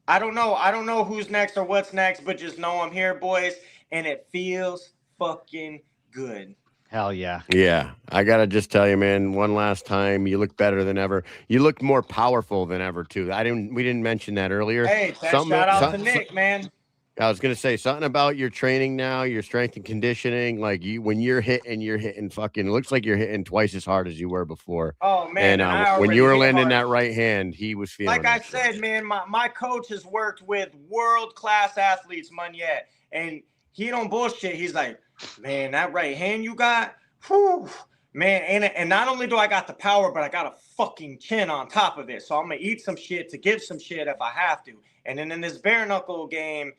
I don't know. I don't know who's next or what's next, but just know I'm here, boys. And it feels fucking good. Hell yeah. Yeah, I gotta just tell you, man. One last time, you look better than ever. You look more powerful than ever too. We didn't mention that earlier. Hey, shout Something, out to Nick, man. I was gonna say something about your training now, your strength and conditioning. Like when you're hitting fucking. It looks like you're hitting twice as hard as you were before. Oh man, And and I when you already were hit landing hard. that right hand, he was feeling Like I that shit. said, man, my coach has worked with world-class athletes, Munyet, and he don't bullshit. He's like, man, that right hand you got, whew, man, and not only do I got the power, but I got a fucking chin on top of it. So I'm gonna eat some shit to give some shit if I have to. And then in this bare knuckle game,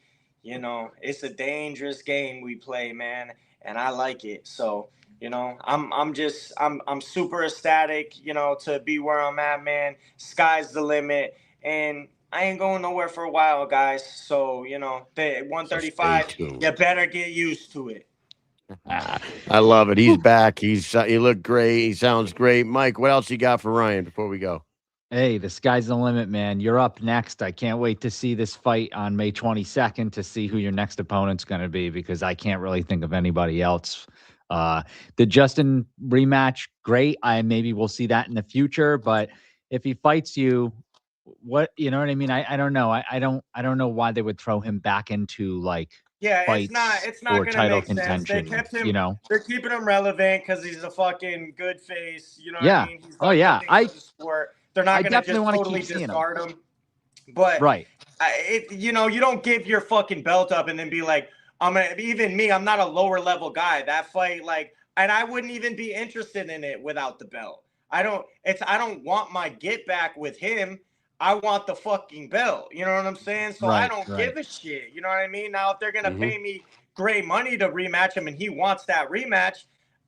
it's a dangerous game we play, man, and I like it. So, I'm super ecstatic, to be where I'm at, man. Sky's the limit, and I ain't going nowhere for a while, guys. So, the So stay 135, you tuned. better get used to it. I love it. He's back. He looked great. He sounds great. Mike, what else you got for Ryan before we go? Hey, the sky's the limit, man. You're up next. I can't wait to see this fight on May 22nd to see who your next opponent's going to be because I can't really think of anybody else. The Justin rematch, great. Maybe we'll see that in the future, but if he fights you, you know what I mean? I don't know. I don't know why they would throw him back into like Yeah, fights it's not or gonna title make sense. They contention, kept him. you know? They're keeping him relevant because he's a fucking good face. You know what I Yeah. mean? He's Oh done yeah. good things for the sport. They're not I gonna definitely just want to totally keep seeing him. discard him. But Right. you don't give your fucking belt up and then be like, even me, I'm not a lower level guy. That fight, like, and I wouldn't even be interested in it without the belt. I don't want my get back with him. I want the fucking belt. You know what I'm saying? So I Right. don't Right. give a shit. You know what I mean? Now, if they're gonna Mm-hmm. pay me great money to rematch him and he wants that rematch,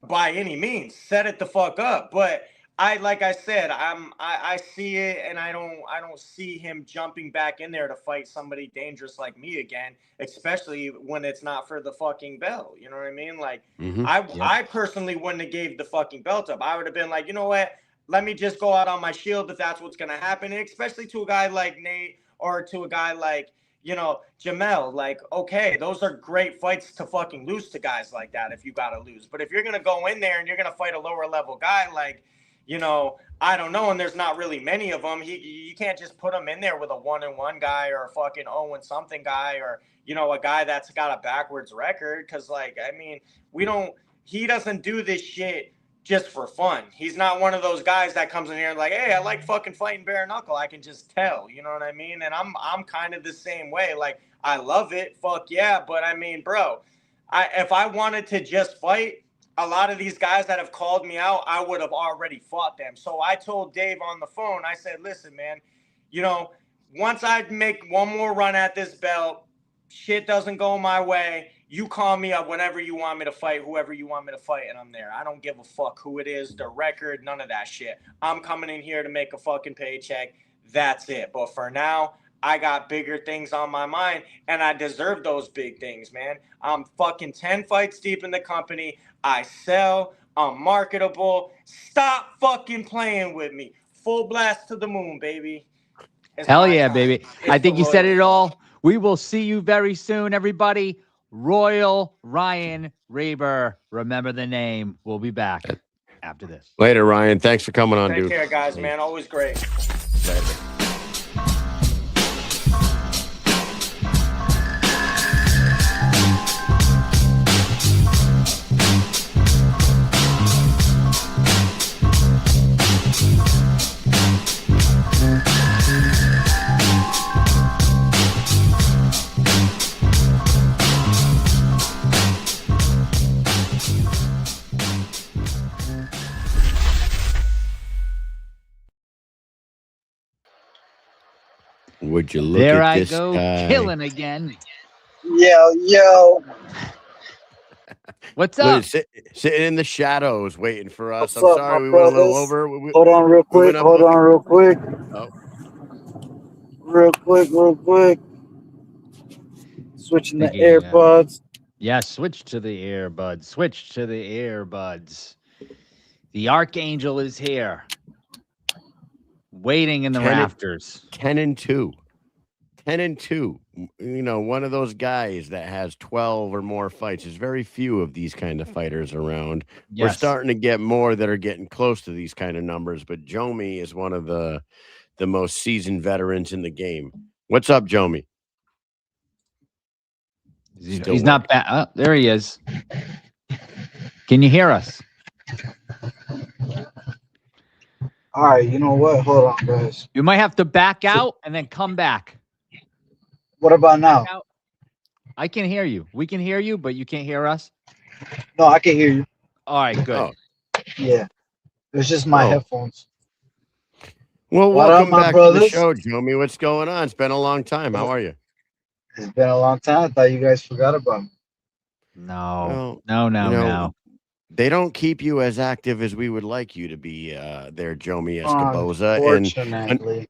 by any means, set it the fuck up. But like I said, I see it, and I don't see him jumping back in there to fight somebody dangerous like me again, especially when it's not for the fucking belt. You know what I mean? Like Mm-hmm. I personally wouldn't have gave the fucking belt up. I would have been like, you know what? Let me just go out on my shield if that's what's gonna happen, and especially to a guy like Nate or to a guy like Jamel. Like, okay, those are great fights to fucking lose to guys like that if you gotta lose. But if you're gonna go in there and you're gonna fight a lower level guy, like, you know, I don't know, and there's not really many of them. You can't just put him in there with a 1-1 guy or a fucking 0-something guy, or, you know, a guy that's got a backwards record. Because, like, I mean, he doesn't do this shit just for fun. He's not one of those guys that comes in here and like, hey, I like fucking fighting bare knuckle. I can just tell, you know what I mean? And I'm kind of the same way. Like, I love it, fuck yeah. But I mean, bro, if I wanted to just fight, a lot of these guys that have called me out, I would have already fought them. So I told Dave on the phone, I said, listen, man, you know, once I make one more run at this belt, shit doesn't go my way, you call me up whenever you want me to fight, whoever you want me to fight, and I'm there. I don't give a fuck who it is, the record, none of that shit. I'm coming in here to make a fucking paycheck. That's it. But for now, I got bigger things on my mind, and I deserve those big things, man. I'm fucking 10 fights deep in the company. I sell. I'm marketable. Stop fucking playing with me. Full blast to the moon, baby. It's Hell my yeah, time. baby. It's I think the you said it Royal all. We will see you very soon, everybody. Royal Ryan Reber. Remember the name. We'll be back after this. Later, Ryan. Thanks for coming on, Take dude. care, guys, man. Always great. Later. Would you look There at I this go, guy? killing again. Yo. What's Look, up? sitting in the shadows waiting for us. What's I'm up, sorry my we went a little brothers? over. Hold on real we quick. went up Hold on real quick. Oh. Real quick. Switching the Thinking, yeah. AirPods. Yeah, switch to the earbuds. Switch to the earbuds. The Archangel is here. Waiting in the 10 rafters. 10-2. 10-2. You know, one of those guys that has 12 or more fights. There's very few of these kind of fighters around. We're Yes. starting to get more that are getting close to these kind of numbers, but Jomi is one of the most seasoned veterans in the game. What's up, Jomi? He's not bad. Oh, there he is. Can you hear us? All right, you know what? Hold on, guys. You might have to back out and then come back. What about now? Back out. I can hear you. We can hear you, but you can't hear us. No, I can hear you. All right, good. Oh. Yeah. It's just my headphones. Well, What welcome up, my back to the brothers? show, Jomi. What's going on? It's been a long time. How are you? It's been a long time. I thought you guys forgot about me. No, Well, no. They don't keep you as active as we would like you to be there, Jomi Escoboza. Unfortunately.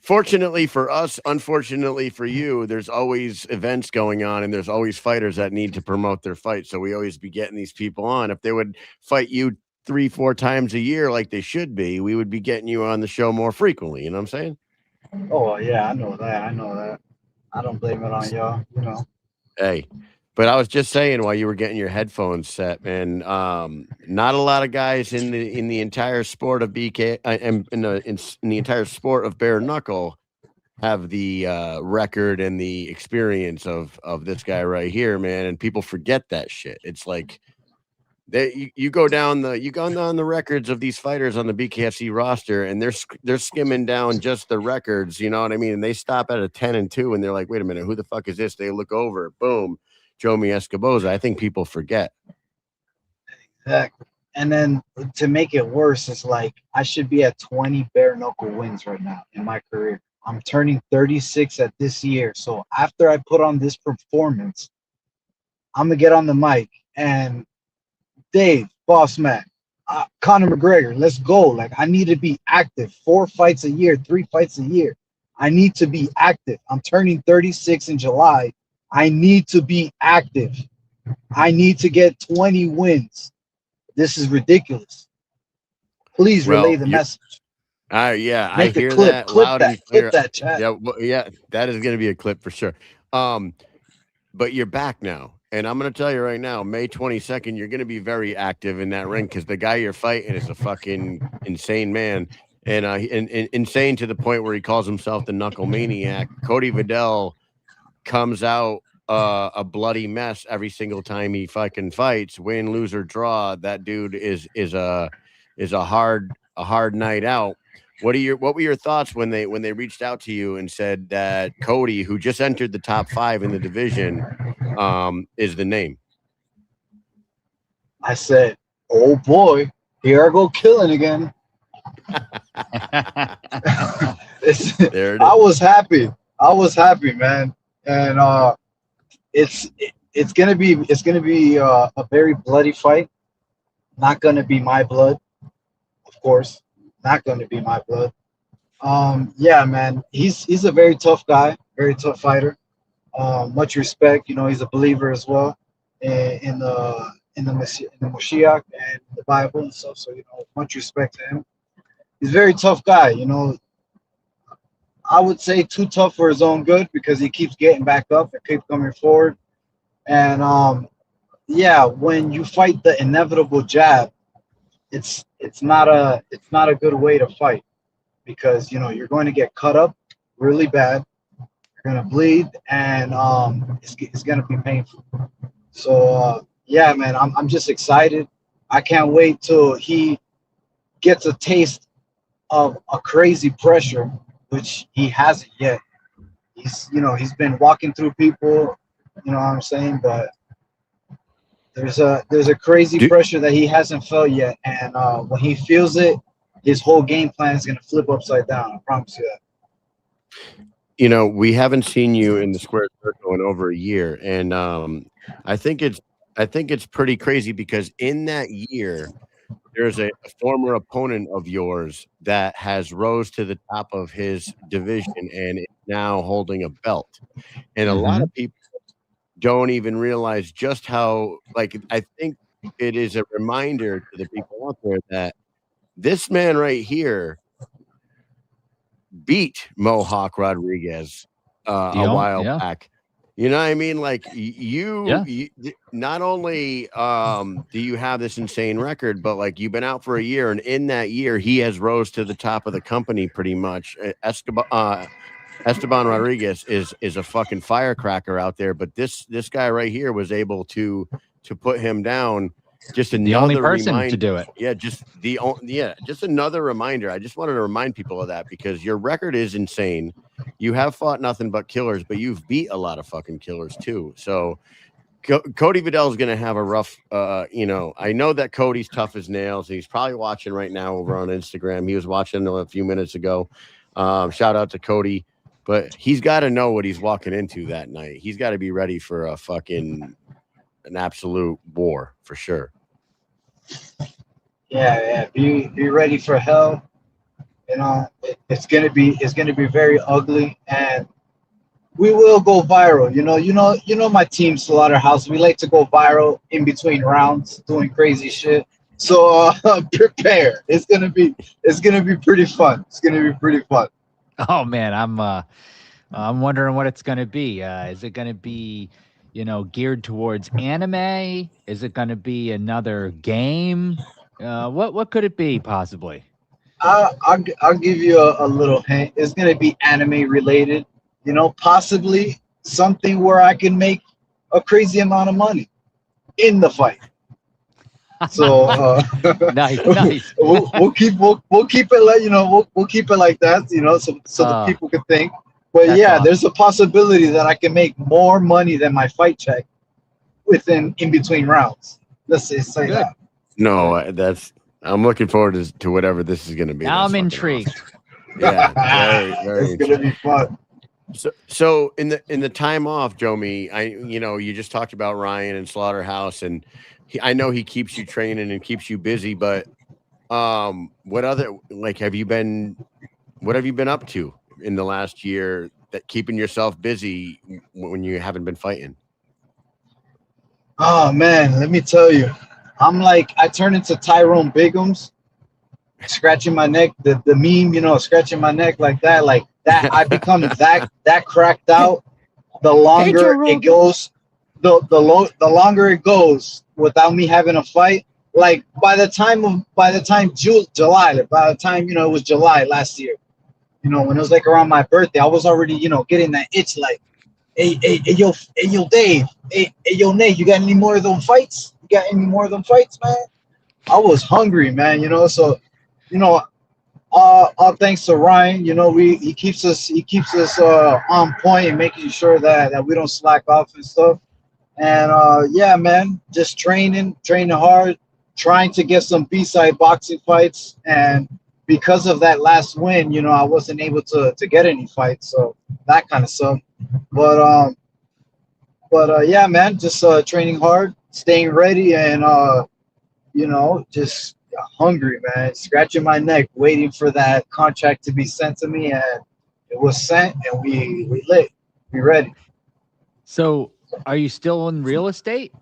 Fortunately for us, unfortunately for you, there's always events going on and there's always fighters that need to promote their fight. So we always be getting these people on. If they would fight you 3-4 times a year like they should be, we would be getting you on the show more frequently. You know what I'm saying? Oh, yeah, I know that. I don't blame it on y'all, you know. Hey, but I was just saying while you were getting your headphones set, man, not a lot of guys in the entire sport of BK and in the entire sport of bare knuckle have the record and the experience of this guy right here, man. And people forget that shit. It's like you go down the records of these fighters on the BKFC roster, and they're skimming down just the records. You know what I mean? And they stop at a 10-2, and they're like, wait a minute, who the fuck is this? They look over, boom, Jomi Escoboza. I think people forget. Exactly. And then to make it worse, it's like I should be at 20 bare knuckle wins right now in my career. I'm turning 36 at this year. So after I put on this performance, I'm going to get on the mic and Dave, Boss Man, Conor McGregor, let's go. Like, I need to be active. 4 fights a year, 3 fights a year. I need to be active. I'm turning 36 in July. I need to be active. I need to get 20 wins. This is ridiculous. Please relay the message. Yeah, Make I hear clip, that clip loud that, and clear. clip that, chat. Yeah, that is going to be a clip for sure. But you're back now. And I'm going to tell you right now, May 22nd, you're going to be very active in that ring because the guy you're fighting is a fucking insane man. And insane to the point where he calls himself the Knucklemaniac. Cody Vidal comes out a bloody mess every single time he fucking fights, win, lose, or draw. That dude is a hard night out. What were your thoughts when they reached out to you and said that Cody, who just entered the top 5 in the division, is the name? I said, "Oh boy, here I go killing again." There it I is. was happy, man, and it's gonna be a very bloody fight. Not gonna be my blood, of course. Not gonna be my blood. Yeah, man, he's a very tough guy, very tough fighter. Much respect. You know, he's a believer as well in the Mashiach and the Bible and stuff. So, you know, much respect to him. He's a very tough guy. You know, I would say too tough for his own good because he keeps getting back up and keeps coming forward. And yeah, when you fight the inevitable jab, it's not a good way to fight because you know you're going to get cut up really bad. You're gonna bleed, and it's gonna be painful. So yeah, man, I'm just excited. I can't wait till he gets a taste of a crazy pressure, which he hasn't yet. He's been walking through people, you know what I'm saying, but there's a crazy Do, pressure that he hasn't felt yet, and when he feels it, his whole game plan is gonna flip upside down. I promise you that. you know, we haven't seen you in the square circle in over a year, and I think it's pretty crazy because in that year there's a former opponent of yours that has rose to the top of his division and is now holding a belt, and a lot Mm-hmm. of people don't even realize just how, like, I think it is a reminder to the people out there that this man right here beat Mohawk Rodriguez a while Yeah. back. You know what I mean? Like Yeah. you not only do you have this insane record, but like you've been out for a year, and in that year he has rose to the top of the company pretty much. Esteban Rodriguez is a fucking firecracker out there, but this guy right here was able to put him down. Just The only another person reminder. to do it. Yeah, just another reminder. I just wanted to remind people of that because your record is insane. You have fought nothing but killers, but you've beat a lot of fucking killers too. So Cody Vidal is going to have a rough, I know that Cody's tough as nails. He's probably watching right now over on Instagram. He was watching a few minutes ago. Shout out to Cody, but he's got to know what he's walking into that night. He's got to be ready for an absolute war for sure. Yeah. Be ready for hell. You know, it's gonna be very ugly, and we will go viral. You know my team Slaughterhouse. We like to go viral in between rounds, doing crazy shit. So prepare. It's gonna be pretty fun. It's gonna be pretty fun. Oh man, I'm wondering what it's going to be. Is it going to be, geared towards anime? Is it going to be another game? What could it be possibly? I'll give you a little hint. It's gonna be anime related. You know, possibly something where I can make a crazy amount of money in the fight. So Nice. we'll keep it like we'll keep it like that. So the people can think. But That's yeah, awesome. there's a possibility that I can make more money than my fight check in between rounds. Let's say Good. that. No, I'm looking forward to whatever this is going to be. Now That's I'm fucking intrigued. awesome. Yeah, very It's gonna be fun. So in the time off, Jomi, you just talked about Ryan and Slaughterhouse, and I know he keeps you training and keeps you busy, but what other, like, what have you been up to in the last year that keeping yourself busy when you haven't been fighting? Oh man, let me tell you, I turn into Tyrone Biggums, scratching my neck. The meme, scratching my neck like that. I become that cracked out. The longer it goes, the longer it goes without me having a fight, like by the time July, like by the time it was July last year, when it was like around my birthday, I was already getting that itch, like, hey yo Dave, hey yo Nate, you got any more of them fights? You got any more of them fights, man? I was hungry, man. So you know all thanks to Ryan. He keeps us on point and making sure that we don't slack off and stuff. And yeah, man, just training hard, trying to get some B-side boxing fights. And because of that last win, I wasn't able to get any fights, so that kind of sucked. But yeah, man, just training hard, staying ready, and just hungry, man, scratching my neck, waiting for that contract to be sent to me, and it was sent, and we lit, we ready. So, are you still in real estate?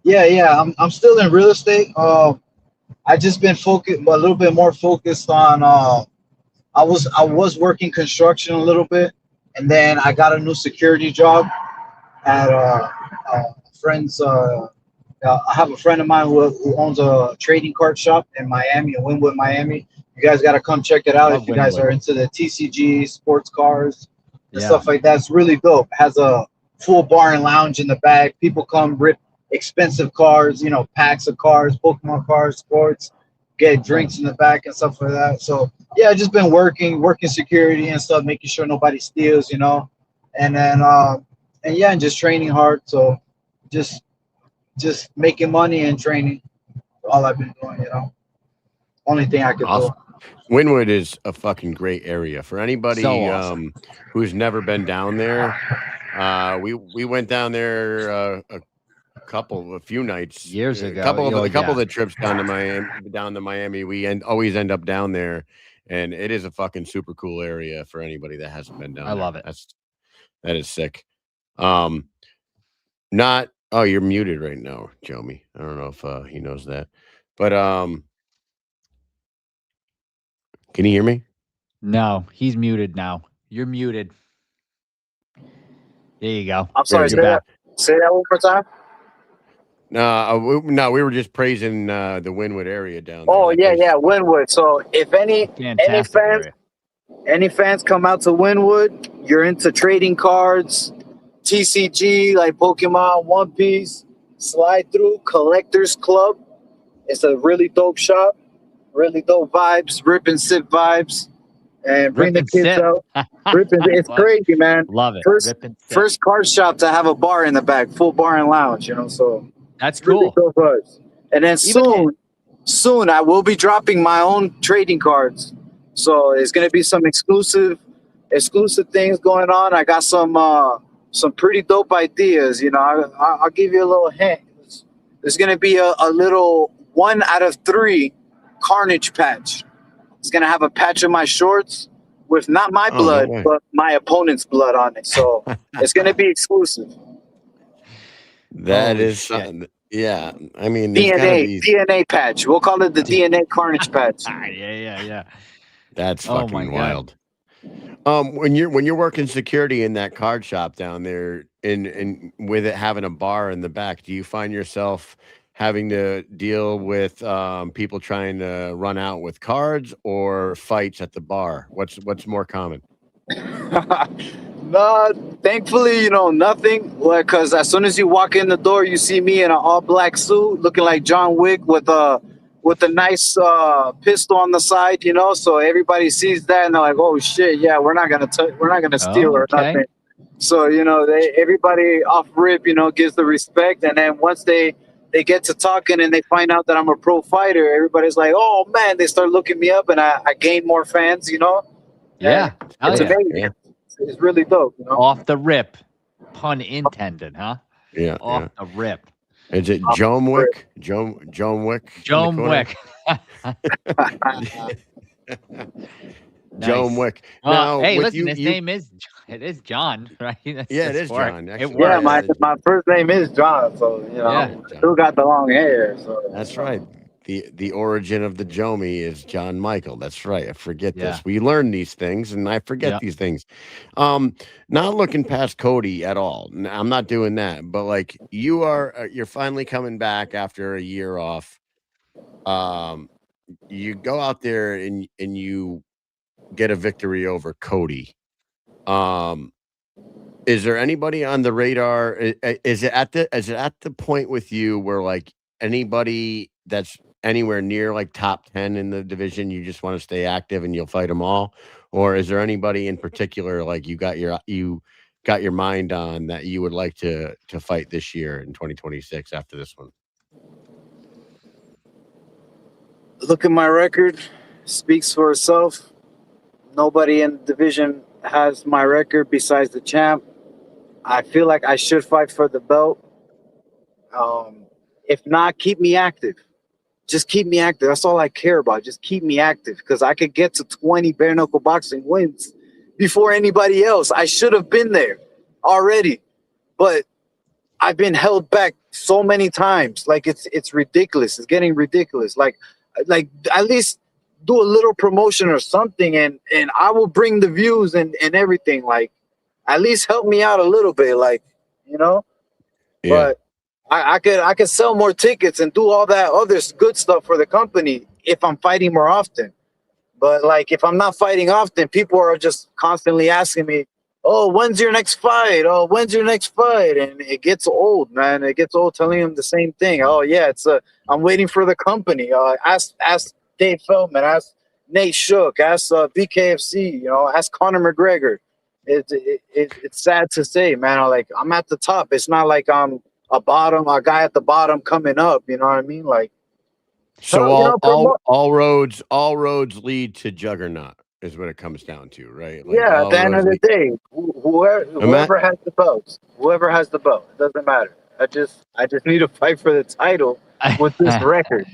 Yeah, I'm still in real estate. I just been focused, a little bit more focused on. I was working construction a little bit, and then I got a new security job at a friend's. I have a friend of mine who owns a trading card shop in Miami, in Wynwood, Miami. You guys got to come check it out if you guys are into the TCG sports cars and stuff like that. It's really dope. It has a full bar and lounge in the back. People come rip expensive cars, packs of cars, Pokemon cards, sports, get drinks in the back and stuff like that. So yeah, I've just been working security and stuff, making sure nobody steals, and then and yeah, and just training hard. So just making money and training. All I've been doing, only thing I could do. Wynwood is a fucking great area for anybody So awesome. Who's never been down there. We went down there a few nights Years ago. A couple of the trips down to Miami. We always end up down there, and it is a fucking super cool area for anybody that hasn't been down. I love it. That is sick. Oh, you're muted right now, Jomi. I don't know if he knows that, but can you hear me? No, he's muted now. You're muted. There you go. I'm sorry. Say that one more time. No, we were just praising the Wynwood area down there. Oh yeah, Wynwood. So if any fans come out to Wynwood, you're into trading cards, TCG, like Pokemon, One Piece, slide through Collectors Club. It's a really dope shop, really dope vibes, rip and sip vibes, and bring the kids out. It's crazy, man. Love it. First card shop to have a bar in the back, full bar and lounge. So that's cool. Really dope vibes. And then soon I will be dropping my own trading cards. So there's gonna be some exclusive things going on. I got some pretty dope ideas. I'll give you a little hint. There's going to be a little 1 out of 3 Carnage patch. It's going to have a patch of my shorts with not my blood, but my opponent's blood on it. So it's going to be exclusive. That is something. Yeah. I mean, DNA patch. We'll call it the DNA Carnage patch. Yeah. That's fucking wild. When you're working security in that card shop down there, and with it having a bar in the back, do you find yourself having to deal with people trying to run out with cards or fights at the bar? What's more common? No, thankfully, nothing. Because as soon as you walk in the door, you see me in an all-black suit, looking like John Wick with a nice pistol on the side, so everybody sees that and they're like, "Oh shit, yeah, we're not gonna steal or nothing." So everybody off rip, gives the respect, and then once they get to talking and they find out that I'm a pro fighter, everybody's like, "Oh man," they start looking me up, and I gain more fans, Yeah, it's amazing. Yeah. It's really dope. Off the rip, pun intended, huh? Yeah, off the rip. Is it Jomi Wick? Jomi Wick? Jomi Wick. Jomi Wick. Now, hey, listen, his name is John, right? It is John. My first name is John, so still got the long hair. So that's right. the origin of the Jomi is John Michael. That's right. I forget Yeah. this. We learn these things, and I forget Yep. these things. Not looking past Cody at all. I'm not doing that. But like you're finally coming back after a year off. You go out there and you get a victory over Cody. Is there anybody on the radar? Is it at the point with you where like anybody that's anywhere near like top 10 in the division, you just want to stay active and you'll fight them all? Or is there anybody in particular like you got your mind on that you would like to fight this year in 2026 after this one? Look at my record, speaks for itself. Nobody in the division has my record besides the champ. I feel like I should fight for the belt. If not, keep me active. Just keep me active. That's all I care about. Just keep me active because I could get to 20 bare knuckle boxing wins before anybody else. I should have been there already, but I've been held back so many times. Like it's ridiculous. It's getting ridiculous. Like at least do a little promotion or something, and I will bring the views and everything. Like at least help me out a little bit. Like Yeah. But I could sell more tickets and do all that other good stuff for the company if I'm fighting more often. But like if I'm not fighting often, people are just constantly asking me, "Oh, when's your next fight? Oh, when's your next fight?" And it gets old, man. It gets old telling them the same thing. Oh yeah, I'm waiting for the company. Ask Dave Feldman, ask Nate Shook, ask BKFC, ask Conor McGregor. It's sad to say, man. Like I'm at the top. It's not like I'm a guy at the bottom coming up. You know what I mean? Like so all roads lead to Juggernaut is what it comes down to, right? Like yeah, at the end of the day, whoever has the belt, it doesn't matter. I just need to fight for the title with this record.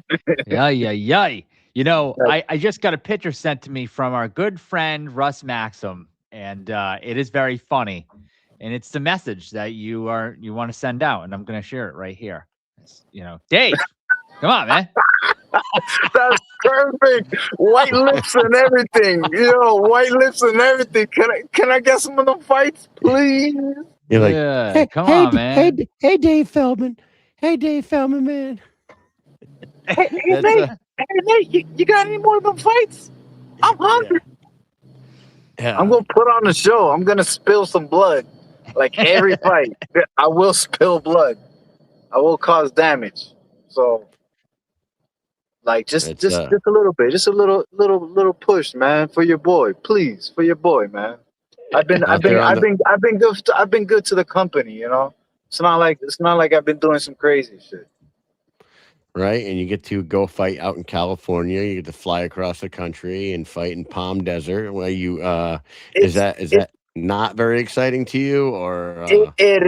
Yay. I just got a picture sent to me from our good friend Russ Maxim, and it is very funny. And it's the message that you want to send out, and I'm going to share it right here. Dave, come on, man. That's perfect. White lips and everything. White lips and everything. Can I get some of the fights, please? You're like, yeah, come on, man. Hey, Dave Feldman. Hey, Dave Feldman, man. Hey, Nate, you got any more of them fights? I'm hungry. Yeah. I'm going to put on a show. I'm going to spill some blood. Like every fight, I will spill blood. I will cause damage. So, like, just a little bit, just a little push, man, for your boy, please, for your boy, man. I've been good to the company, It's not like I've been doing some crazy shit. Right, and you get to go fight out in California. You get to fly across the country and fight in Palm Desert. Where you is that not very exciting to you, or it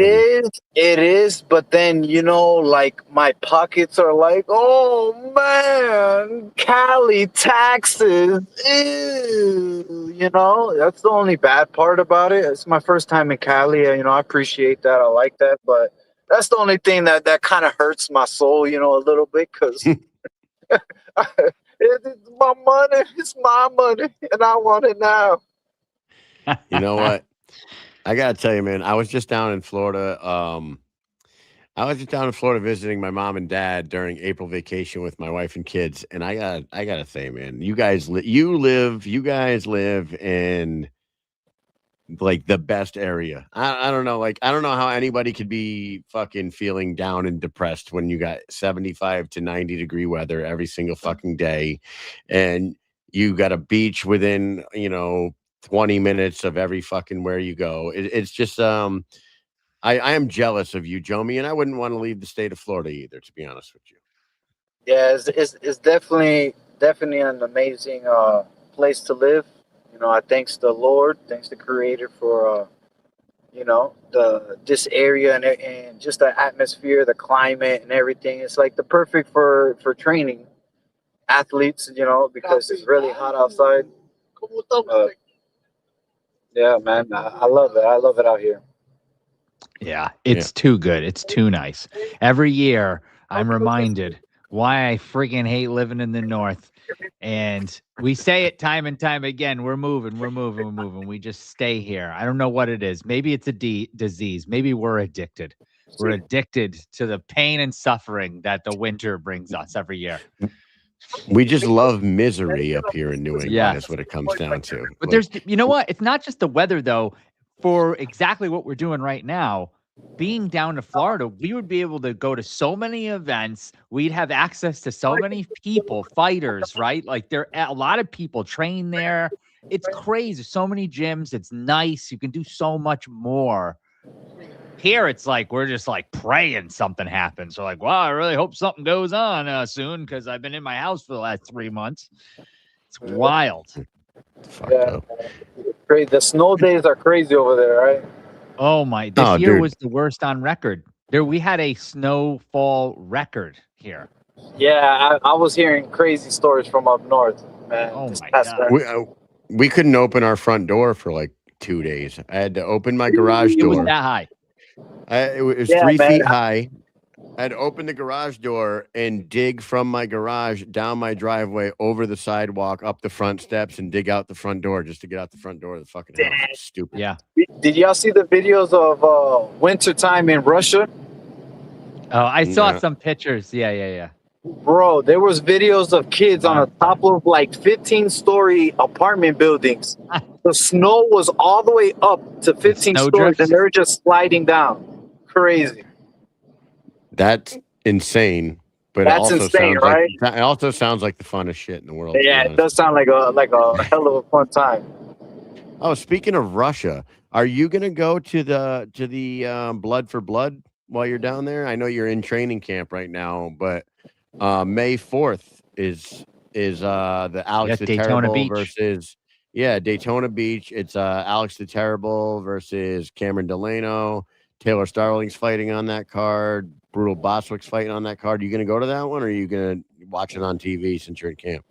is, but then like my pockets are like, oh man, Cali taxes, ew, that's the only bad part about it. It's my first time in Cali, I appreciate that, I like that, but that's the only thing that kind of hurts my soul, a little bit, because it's my money, and I want it now. You know what? I gotta tell you, man. I was just down in Florida. Visiting my mom and dad during April vacation with my wife and kids, and I gotta say, man, you guys live in like the best area. I don't know, like I don't know how anybody could be fucking feeling down and depressed when you got 75 to 90 degree weather every single fucking day, and you got a beach within 20 minutes of every fucking where you go. It's just I am jealous of you, Jomi, and I wouldn't want to leave the state of Florida either, to be honest with you. Yeah, it's definitely an amazing place to live. I thanks the Lord, thanks the Creator for this area and just the atmosphere, the climate, and everything. It's like the perfect for training athletes, because it's really hot outside. Yeah, man, I love it. I love it out here. Yeah, it's too good. It's too nice. Every year, I'm reminded why I freaking hate living in the North. And we say it time and time again. We're moving. We just stay here. I don't know what it is. Maybe it's a disease. Maybe we're addicted. We're addicted to the pain and suffering that the winter brings us every year. We just love misery up here in New England. Yeah. Is what it comes down to. But Like, there's, you know what? It's not just the weather, though. For exactly what we're doing right now, being down to Florida, we would be able to go to so many events. We'd have access to so many people, fighters, right? Like a lot of people train there. It's crazy. So many gyms. It's nice. You can do so much more. Here, it's like we're just like praying something happens. So like, wow, I really hope something goes on soon because I've been in my house for the last 3 months. It's wild. fucked up. Great. The snow days are crazy over there, right? Oh my! This Oh, year dude. was the worst on record. We had a snowfall record here. Yeah, I was hearing crazy stories from up north, man. Oh this my past God. winter. We couldn't open our front door for like 2 days. I had to open my garage It was door. that high. It was Yeah, 3 man. feet high. I had to open the garage door and dig from my garage down my driveway over the sidewalk, up the front steps, and dig out the front door just to get out the front door of the fucking house. It's stupid. Yeah. Did y'all see the videos of winter time in Russia? Oh, I saw Yeah. some pictures. Yeah. Bro, there was videos of kids on the top of like 15-story apartment buildings. The snow was all the way up to 15 snow stories, drifts? and they're just sliding down. Crazy. That's insane. But That's it also insane, sounds right? like it also sounds like the funnest shit in the world. to be Yeah, it honest. does sound like a hell of a fun time. Oh, speaking of Russia, are you gonna go to the Blood for Blood while you're down there? I know you're in training camp right now, but May 4th is the Alex the Daytona Terrible Beach. versus Daytona Beach. It's Alex the Terrible versus Cameron Delano. Taylor Starling's fighting on that card. Brutal Boswick's fighting on that card. Are you gonna go to that one, or are you gonna watch it on TV since you're in camp?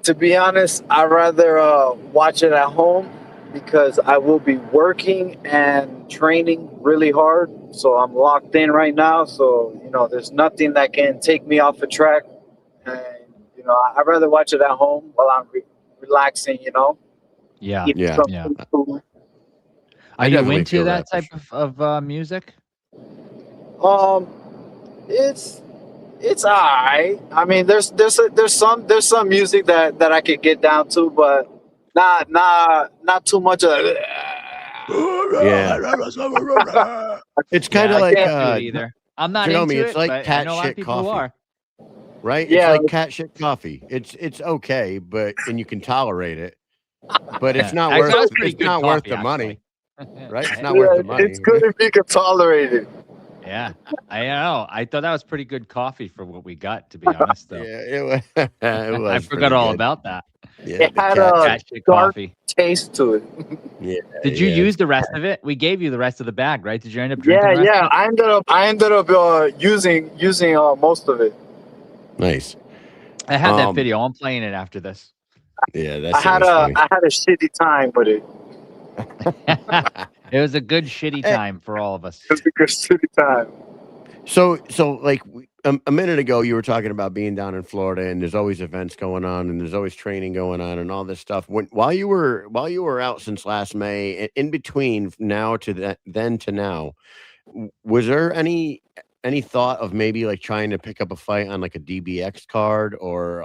To be honest, I'd rather watch it at home because I will be working and training really hard. So I'm locked in right now. So, there's nothing that can take me off the track. And, I'd rather watch it at home while I'm relaxing, Yeah. eating Yeah. some Yeah. food. Are I you definitely into feel that that type for of music? It's all right. I mean, there's some music that I could get down to, but not too much of. Yeah. It's kind of I like I can't do it either. I'm not Jeremy, into it's it, like but I cat know a lot of shit people who coffee. are. right? Yeah. It's like cat shit coffee. It's okay, but and you can tolerate it, but it's not Actually, that was worth pretty it's good not worth coffee, the money, actually. right? It's not worth the money. It's good if you can tolerate it. Yeah, I know. I thought that was pretty good coffee for what we got, to be honest, though. Yeah, it was. It was I forgot pretty all good. about that. Yeah, It the had cat a- Cat shit dark- coffee. Taste to it. yeah, Did you yeah. use the rest of it? We gave you the rest of the bag, right? Did you end up drinking Yeah, the rest of it? I ended up using most of it. Nice? I have that Um, video. I'm playing it after this. Yeah, that's I had a shitty time with it. It was a good shitty time for all of us. It was a good shitty time. So like a minute ago, you were talking about being down in Florida, and there's always events going on, and there's always training going on, and all this stuff. While you were out since last May, in between now to then to now, was there any thought of maybe like trying to pick up a fight on like a DBX card or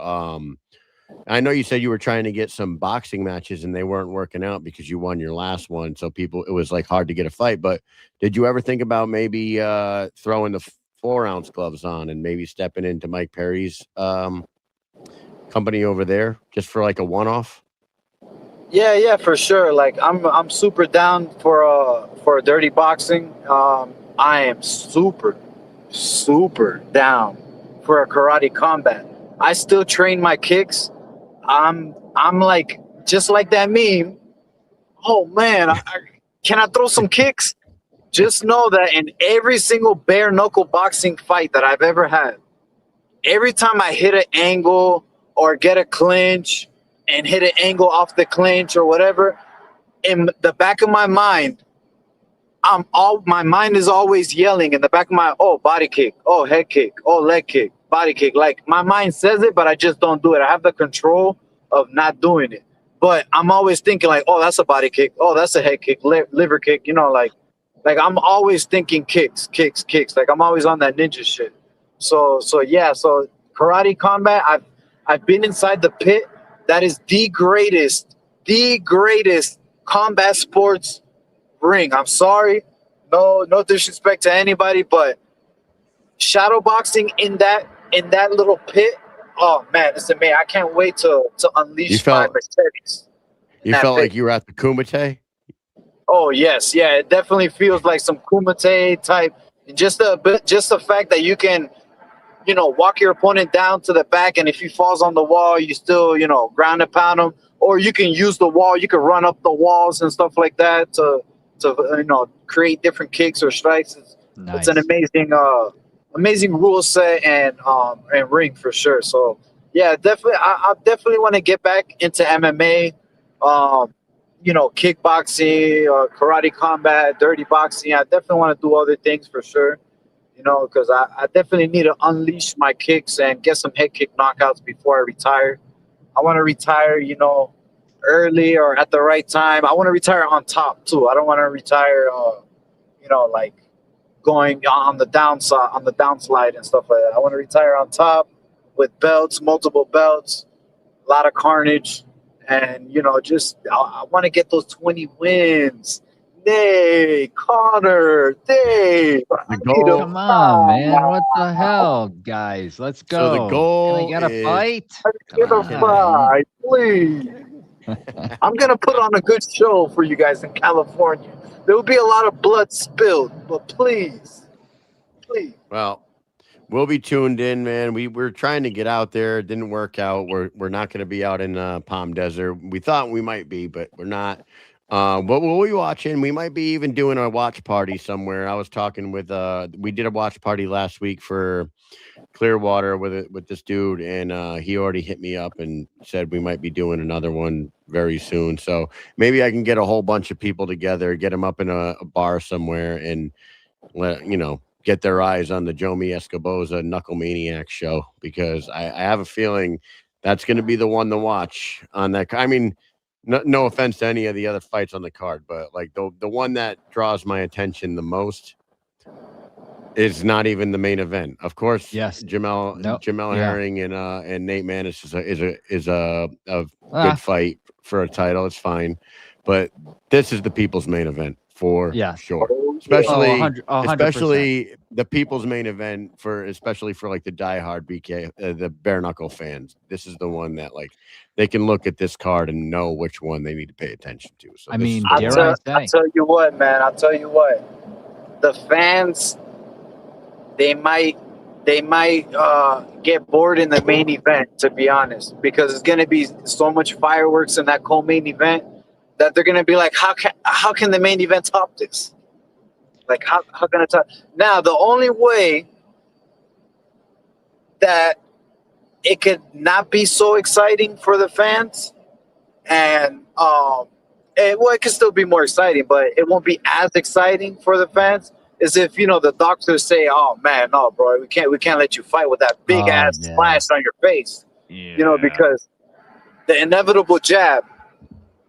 I know you said you were trying to get some boxing matches and they weren't working out because you won your last one. So it was like hard to get a fight. But did you ever think about maybe throwing the 4-ounce gloves on and maybe stepping into Mike Perry's company over there just for like a one-off? Yeah, for sure. Like I'm super down for dirty boxing. I am super down for a karate combat. I still train my kicks. I'm like just like that meme. Oh man, can I throw some kicks? Just know that in every single bare knuckle boxing fight that I've ever had, every time I hit an angle or get a clinch and hit an angle off the clinch or whatever, in the back of my mind, my mind is always yelling in the back of my body kick, head kick, leg kick, body kick. Like my mind says it, but I just don't do it. I have the control of not doing it. But I'm always thinking like, oh, that's a body kick. Oh, that's a head kick, liver kick. You know, like I'm always thinking kicks. Like I'm always on that ninja shit. So yeah. So karate combat. I've been inside the pit. That is the greatest combat sports ring. I'm sorry, no disrespect to anybody, but shadow boxing in that little pit. Oh man, listen, man, I can't wait to unleash my Mercedes. You felt like you were at the Kumite? Oh yes, yeah, it definitely feels like some Kumite type. Just the fact that you can, walk your opponent down to the back, and if he falls on the wall, you still, ground and pound him, or you can use the wall. You can run up the walls and stuff like that to create different kicks or strikes. It's an amazing rule set and ring for sure. So yeah, definitely, I definitely want to get back into MMA, kickboxing, karate combat, dirty boxing. I definitely want to do other things for sure. Because I definitely need to unleash my kicks and get some head kick knockouts before I retire. I want to retire, early or at the right time. I want to retire on top too. I don't want to retire, like going on the downside, on the downslide and stuff like that. I want to retire on top with belts, multiple belts, a lot of carnage, and I want to get those 20 wins. Dave, Connor, Dave. Come on, man. What the hell, guys? Let's go. So the goal Can I get a fight? Get a fight, please. I'm going to put on a good show for you guys in California. There will be a lot of blood spilled, but please. Well, we'll be tuned in, man. We're trying to get out there. It didn't work out. We're not going to be out in Palm Desert. We thought we might be, but we're not. But we'll be watching. We might be even doing a watch party somewhere. I was talking with we did a watch party last week for Clearwater with this dude, and he already hit me up and said we might be doing another one very soon. So maybe I can get a whole bunch of people together, get them up in a bar somewhere, and get their eyes on the Jomi Escoboza Knucklemaniac show, because I have a feeling that's going to be the one to watch on that. I mean, no offense to any of the other fights on the card, but like the one that draws my attention the most is not even the main event. Of course, yes, Jamel Herring and Nate Manis is a good fight for a title. It's fine, but this is the people's main event for sure. Especially 100%. The people's main event especially for like the diehard the bare knuckle fans. This is the one that like they can look at this card and know which one they need to pay attention to. So I mean, I'll tell you what, man. I'll tell you what. The fans, they might get bored in the main event, to be honest, because it's gonna be so much fireworks in that co-main event that they're gonna be like, how can the main event top this? Like, how can it top? Now, the only way that it could not be so exciting for the fans, and it can still be more exciting, but it won't be as exciting for the fans, is if the doctors say, "Oh man, no, bro, we can't let you fight with that big ass splash on your face," because the inevitable jab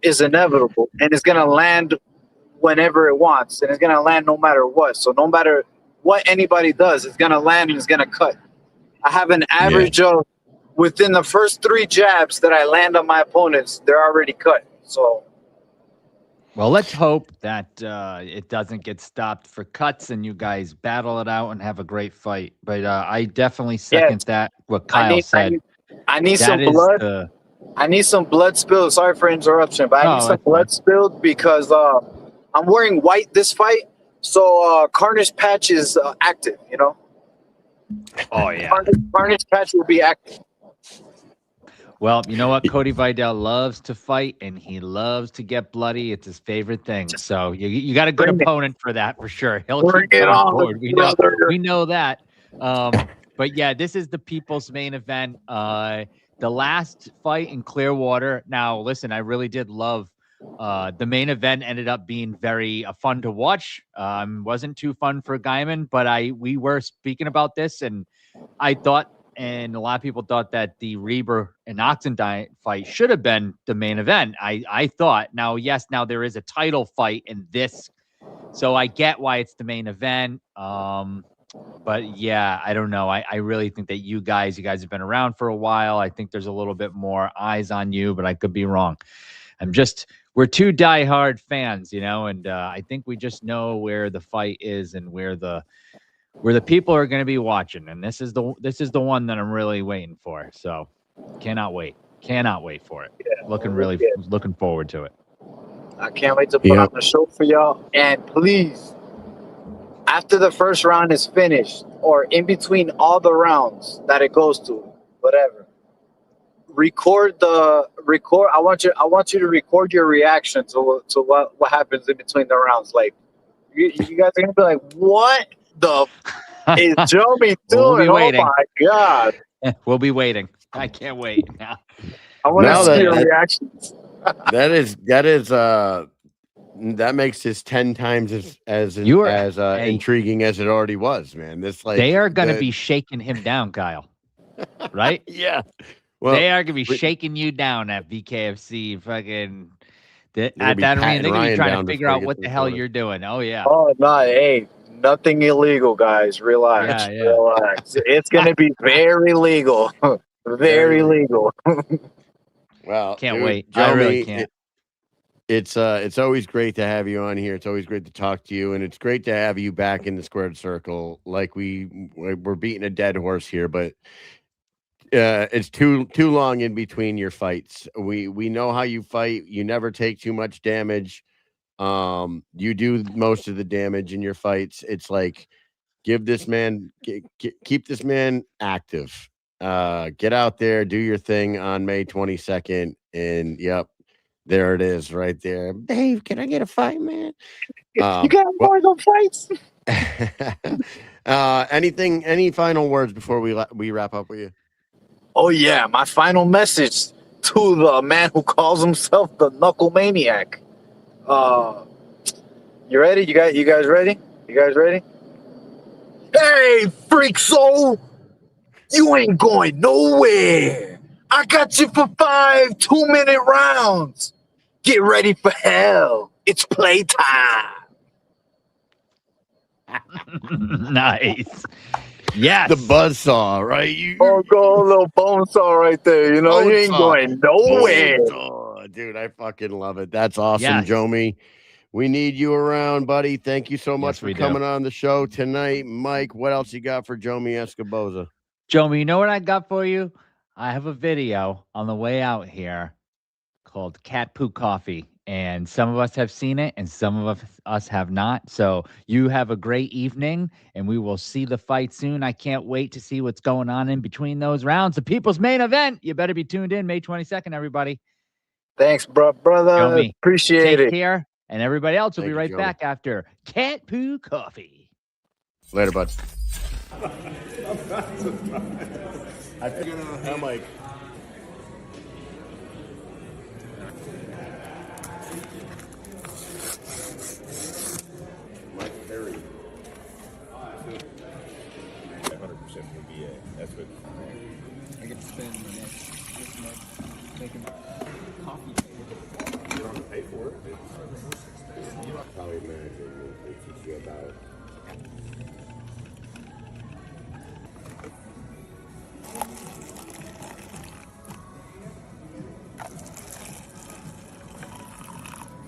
is inevitable, and it's gonna land whenever it wants, and it's gonna land no matter what. So no matter what anybody does, it's gonna land and it's gonna cut. I have an average of within the first 3 jabs that I land on my opponents, they're already cut. So, well, let's hope that it doesn't get stopped for cuts and you guys battle it out and have a great fight. But I definitely second that. What Kyle said. I need some blood. I need some blood spilled. Sorry for interruption, but I need some blood spilled because I'm wearing white this fight, so Carnage Patch is active. Oh yeah, Carnage Patch will be active. Well, you know what? Cody Vidal loves to fight, and he loves to get bloody. It's his favorite thing. So you got a good opponent for that for sure. He'll keep it on board. We know that. But yeah, this is the people's main event. The last fight in Clearwater. Now, listen, I really did love the main event. Ended up being very fun to watch. Wasn't too fun for Guyman, but we were speaking about this, and I thought and a lot of people thought that the Reber and Oxendine fight should have been the main event. I thought. Now, yes, now there is a title fight in this, so I get why it's the main event. But yeah, I don't know. I really think that you guys have been around for a while. I think there's a little bit more eyes on you, but I could be wrong. We're two diehard fans, you know, and I think we just know where the fight is and where the people are going to be watching. And this is the one that I'm really waiting for. So cannot wait for it. Yeah, Looking forward to it. I can't wait to put on the show for y'all. And please, after the first round is finished, or in between all the rounds that it goes to, whatever, record. I want you to record your reaction to what happens in between the rounds. Like you guys are gonna be like, what the is Jomi doing? We'll be oh my god! We'll be waiting. I can't wait now. I want to see your reactions. That makes this 10 times as intriguing as it already was, man. They are going to be shaking him down, Kyle. Right? Yeah. Well, they are going to be shaking you down at BKFC fucking at that arena. They're going to be trying to figure out what the hell you're doing. Oh yeah. Oh no, hey, nothing illegal, guys. Relax. Yeah. Relax. It's going to be very legal. Very legal. Well, can't wait. Jomi, I really can't. It's always great to have you on here. It's always great to talk to you, and it's great to have you back in the squared circle. Like we're beating a dead horse here, but it's too long in between your fights. We know how you fight. You never take too much damage. You do most of the damage in your fights. It's like keep this man active. Get out there, do your thing on May 22nd, and yep. There it is, right there. Dave, can I get a fight, man? You got more than fights. Any final words before we wrap up with you? Oh yeah, my final message to the man who calls himself the Knucklemaniac. You ready? You guys ready? You guys ready? Hey, freak soul! You ain't going nowhere. I got you for 5 2-minute rounds. Get ready for hell. It's playtime. Nice. Yes. The buzzsaw, right? Go a little bone saw right there. You know, you ain't going nowhere. Oh, dude, I fucking love it. That's awesome, Yes. Jomi. We need you around, buddy. Thank you so much for coming on the show tonight. Mike, what else you got for Jomi Escoboza? Jomi, you know what I got for you? I have a video on the way out here called Cat Poo Coffee, and some of us have seen it and some of us have not. So you have a great evening, and we will see the fight soon. I can't wait to see what's going on in between those rounds. The people's main event. You better be tuned in May 22nd, everybody. Thanks, brother. Jomi, Appreciate take it. care, and everybody else will Thank be you, right Jomi. back after Cat Poo Coffee. Later, bud. I'm Mike. Mike Perry. 100% PBA. That's what. I get to spend the next month making coffee. You don't have to pay for it. Probably managing they teach you about.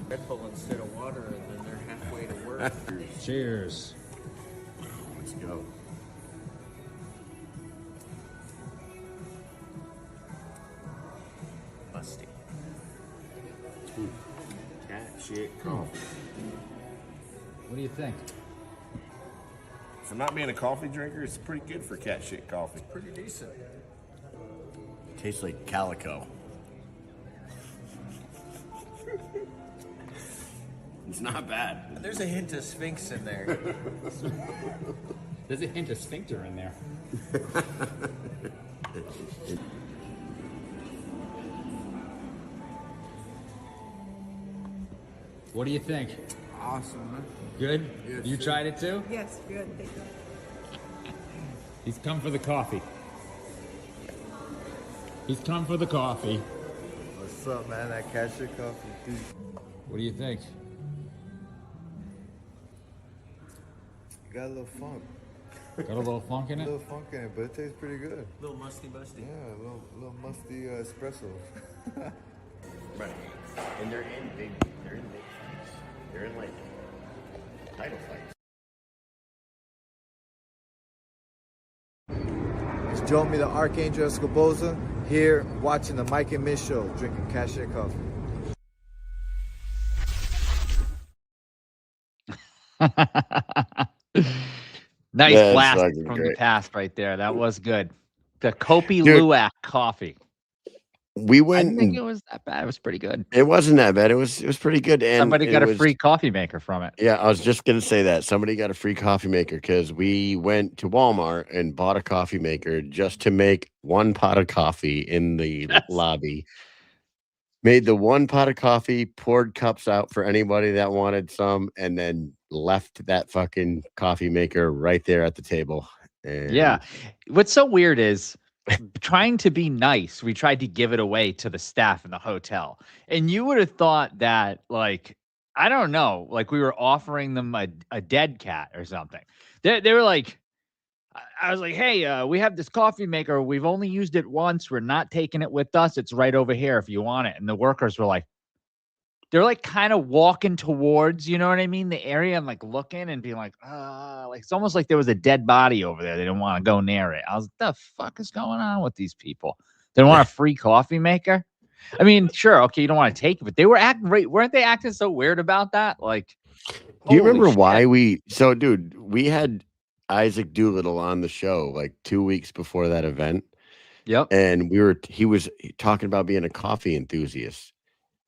Red Bull instead of water, and then they're halfway to work. Cheers. Let's go. Musty. Cat shit coffee. What do you think? For not being a coffee drinker, it's pretty good for cat shit coffee. Pretty decent. Tastes like calico. It's not bad. There's a hint of Sphinx in there. There's a hint of sphincter in there. What do you think? Awesome, man. Good? Yes, You sir. tried it too? Yes, good. Thank you. He's come for the coffee. He's come for the coffee. What's up, man? That cashier coffee, dude. What do you think? You got a little funk. Got a little funk in A it? little funk in it, but it tastes pretty good. A little musty. Yeah, a little musty espresso. Right. And they're in big fights. They're in like title fights. It's Jomi the Archangel Escoboza here watching the Mike and Mish show, drinking cashier coffee. Nice That's blast fucking from the great. past right there. That was good. The Cody Dude. Vidal coffee. We I went. didn't think it was that bad. It was pretty good. It wasn't that bad. It was pretty good. And Somebody got it a was, free coffee maker from it. Yeah, I was just gonna say that somebody got a free coffee maker because we went to Walmart and bought a coffee maker just to make one pot of coffee in the lobby. Made the one pot of coffee, poured cups out for anybody that wanted some, and then left that fucking coffee maker right there at the table. And Yeah. What's so weird is trying to be nice, we tried to give it away to the staff in the hotel. And you would have thought that, like, I don't know, like we were offering them a dead cat or something. They were like, I was like, hey, we have this coffee maker. We've only used it once. We're not taking it with us. It's right over here if you want it. And the workers were like, they're like kind of walking towards, you know what I mean? The area and like looking and being like it's almost like there was a dead body over there. They didn't want to go near it. I was like, the fuck is going on with these people? They don't want a free coffee maker? I mean, sure, okay, you don't want to take it, but they were weren't they acting so weird about that? Like, do you remember holy why shit. dude, we had Isaac Doolittle on the show like 2 weeks before that event. Yep. And he was talking about being a coffee enthusiast.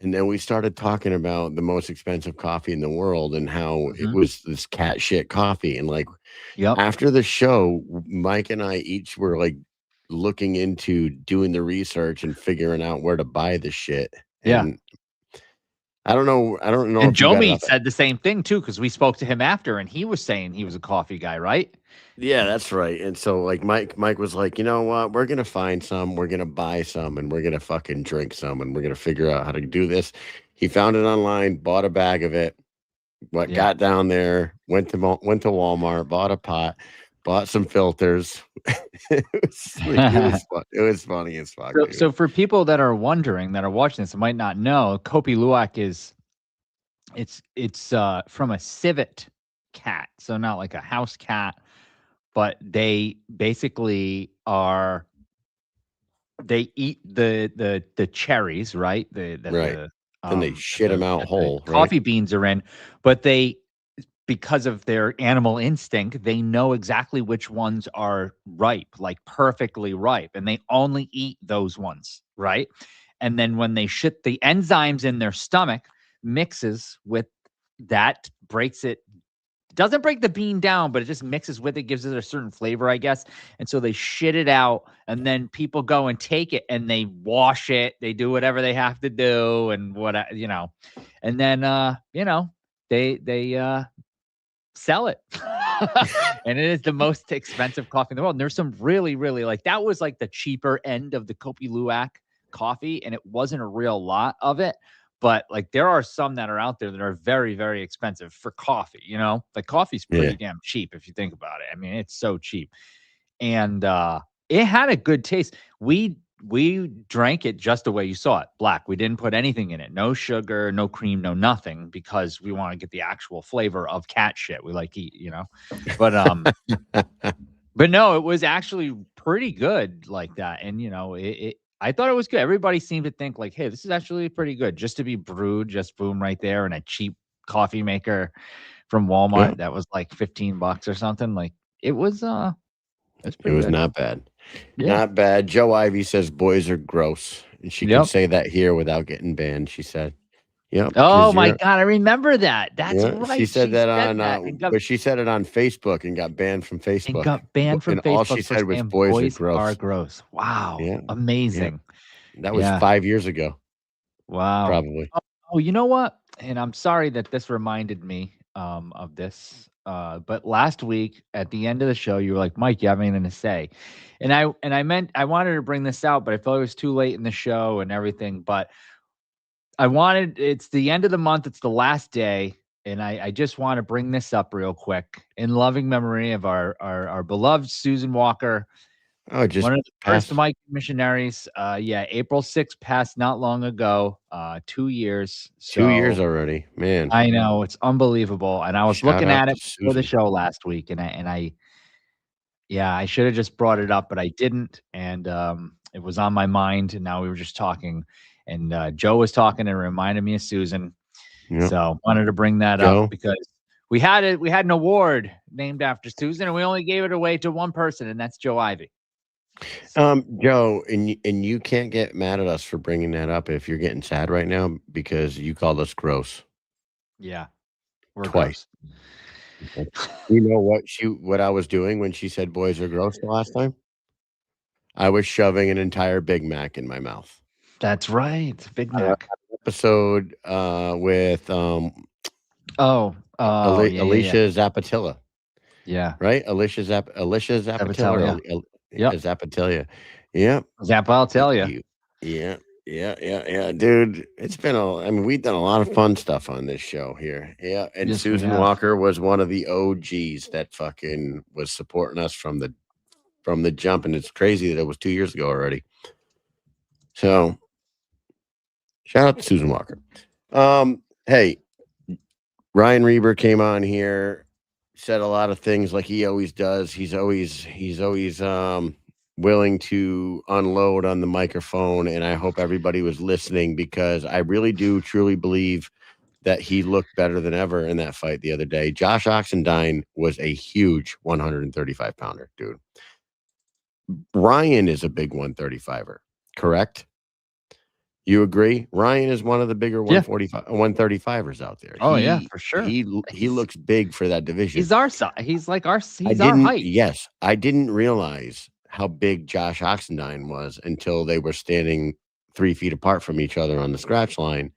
And then we started talking about the most expensive coffee in the world and how it was this cat shit coffee. And like, after the show, Mike and I each were like looking into doing the research and figuring out where to buy the shit. Yeah. And I don't know. And Jomi said the same thing too, because we spoke to him after and he was saying he was a coffee guy, right? Yeah, that's right. And so like Mike was like, you know what? We're gonna find some, we're gonna buy some, and we're gonna fucking drink some, and we're gonna figure out how to do this. He found it online, bought a bag of it, got down there, went to Walmart, bought a pot, bought some filters. it was funny as fuck. So for people that are wondering, that are watching this, and might not know, Cody Vidal is it's from a civet cat, so not like a house cat. But they basically they eat the cherries, right? And they shit them out whole. Coffee beans are in, but because of their animal instinct, they know exactly which ones are ripe, like perfectly ripe, and they only eat those ones, right? And then when they shit, the enzymes in their stomach mixes with that, breaks it. Doesn't break the bean down, but it just mixes with it, gives it a certain flavor, I guess. And so they shit it out, and then people go and take it and they wash it. They do whatever they have to do, and and then they sell it. And it is the most expensive coffee in the world. And there's some really, really, like, that was like the cheaper end of the Cody Vidal coffee, and it wasn't a real lot of it. But like there are some that are out there that are very, very expensive for coffee, like coffee's pretty damn cheap if you think about it. I mean, it's so cheap. And it had a good taste. We drank it just the way you saw it, black. We didn't put anything in it. No sugar, no cream, no nothing, because we want to get the actual flavor of cat shit. We like eat, But but no, it was actually pretty good like that. And I thought it was good. Everybody seemed to think like, hey, this is actually pretty good just to be brewed, just boom right there in a cheap coffee maker from Walmart that was like $15 or something. Like it was it was good. not bad. Not bad. Joe Ivy says boys are gross. And she could say that here without getting banned, she said. Yep. Oh my God, I remember that. That's right. She said but she said it on Facebook and got banned from Facebook. And got banned from Facebook. All she said was boys are gross. Wow. Yeah. Amazing. Yeah. That was 5 years ago. Wow. Probably. Oh, you know what? And I'm sorry that this reminded me of this. But last week at the end of the show, you were like, Mike, you have anything to say? And I wanted to bring this out, but I felt it was too late in the show and everything. But it's the end of the month, it's the last day, and I just want to bring this up real quick in loving memory of our beloved Susan Walker. Oh, just one of the first Mike missionaries. April 6th passed not long ago. 2 years. 2 years So already, man. I know, it's unbelievable. And I was Shout looking out at to it for the Susan. show last week, and I should have just brought it up, but I didn't. And it was on my mind, and now we were just talking, and Joe was talking and reminded me of Susan. Yep. So wanted to bring that Joe? up because we had an award named after Susan, and we only gave it away to one person, and that's Joe Ivy. Joe, and you can't get mad at us for bringing that up if you're getting sad right now because you called us gross. Yeah, we're twice. gross. You know what I was doing when she said boys are gross the last time? I was shoving an entire Big Mac in my mouth. That's right, Big Mac. Episode with Alicia Zapatilla. Yeah. Right? Alicia Zapatilla. Yep. Zapatilla. Yeah. Zapatilla. Yeah. Dude, it's been we've done a lot of fun stuff on this show here. Yeah. And Yes, Susan Walker was one of the OGs that fucking was supporting us from the jump. And it's crazy that it was 2 years ago already. So shout out to Susan Walker. Hey, Ryan Reber came on here, said a lot of things like he always does. He's always willing to unload on the microphone, and I hope everybody was listening because I really do truly believe that he looked better than ever in that fight the other day. Josh Oxendine was a huge 135 pounder, dude. Ryan is a big 135er, correct? You agree? Ryan is one of the bigger 135ers out there. Oh, yeah, for sure. He looks big for that division. He's our size. He's like our height. Yes, I didn't realize how big Josh Oxendine was until they were standing 3 feet apart from each other on the scratch line.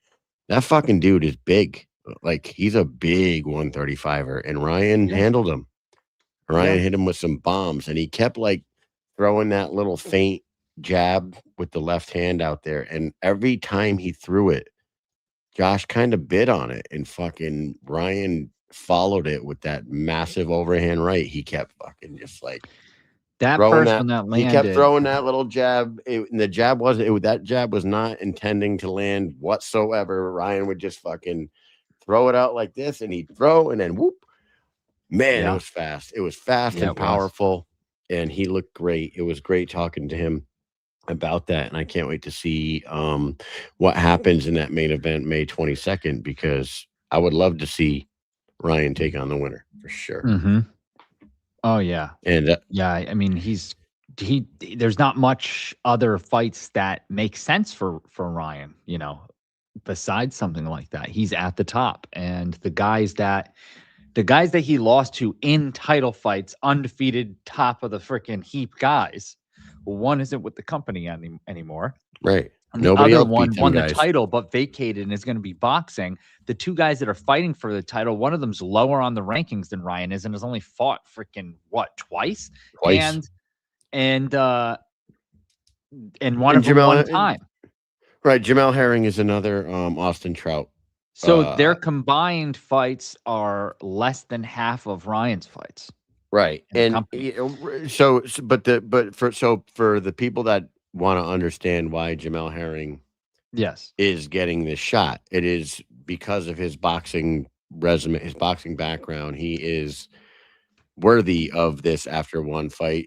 That fucking dude is big. Like, he's a big 135er, and Ryan handled him. Ryan hit him with some bombs, and he kept like throwing that little feint jab with the left hand out there, and every time he threw it, Josh kind of bit on it, and fucking Ryan followed it with that massive overhand right. He kept fucking just like that first one that landed. He kept throwing that little jab, and the jab that jab was not intending to land whatsoever. Ryan would just fucking throw it out like this, and he'd throw, and then whoop. Man, it was fast. It was fast and powerful, and he looked great. It was great talking to him about that, and I can't wait to see what happens in that main event May 22nd, because I would love to see Ryan take on the winner for sure. Mm-hmm. Oh yeah, and I mean there's not much other fights that make sense for Ryan, besides something like that. He's at the top, and the guys that he lost to in title fights, undefeated, top of the freaking heap guys. One isn't with the company anymore. Right. And Nobody the else other one beat them won guys. the title, but vacated and is going to be boxing. The two guys that are fighting for the title, one of them's lower on the rankings than Ryan is, and has only fought freaking twice. And one of them one time. Right. Jamel Herring is another Austin Trout. So their combined fights are less than half of Ryan's fights. Right. And for the people that want to understand why Jamel Herring is getting this shot, it is because of his boxing resume, his boxing background. He is worthy of this after one fight.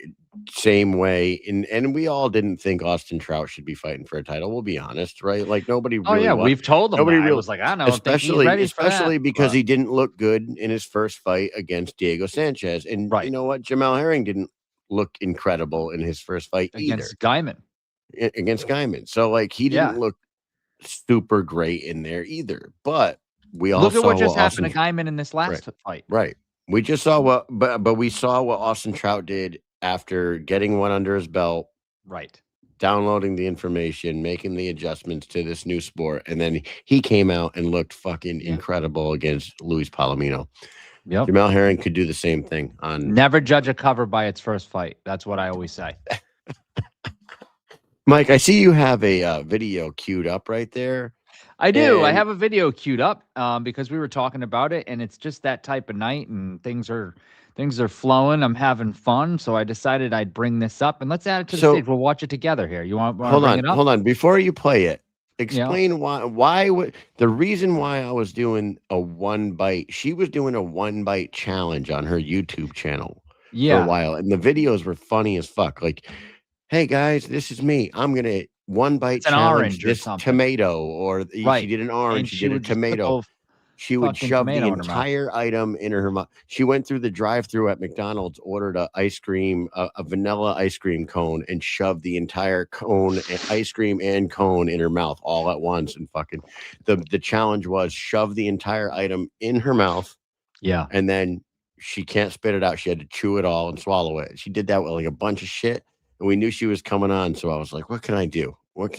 Same way, and we all didn't think Austin Trout should be fighting for a title. We'll be honest, right? Like nobody. We've told him. Nobody was like, I don't know, especially because he didn't look good in his first fight against Diego Sanchez, and you know what? Jamel Herring didn't look incredible in his first fight against Guyman. Against Guyman, so like he didn't look super great in there either. But we all look at saw what just happened to Guyman in this last fight. Right. We just saw but we saw what Austin Trout did after getting one under his belt. Right. downloading the information, making the adjustments to this new sport, and then he came out and looked fucking incredible against Luis Palomino. Yep. Jamel Herring could do the same thing on. Never judge a cover by its first fight. That's what I always say. Mike, I see you have a video queued up right there. I do. I And- have a video queued up because we were talking about it, and it's just that type of night, and things are flowing. I'm having fun, so I decided I'd bring this up, and let's add it to the So- stage. We'll watch it together here. You want to Hold bring on, it up? hold on. Before you play it, explain why the reason why I was doing a one bite. She was doing a one bite challenge on her YouTube channel for Yeah. a while, and the videos were funny as fuck. Like, hey guys, this is me. I'm gonna one bite It's an challenge orange or this something. tomato, or Right. she did an And orange, she did a would just put tomato. the She would fucking shove the tomato in her mouth. entire item in her mouth. She went through the drive-through at McDonald's, ordered a ice cream, a vanilla ice cream cone, and shoved the entire cone, ice cream and cone, in her mouth all at once. And fucking, the challenge was shove the entire item in her mouth, Yeah. and then she can't spit it out. She had to chew it all and swallow it. She did that with like a bunch of shit, and we knew she was coming on. So I was like, "What can I do? What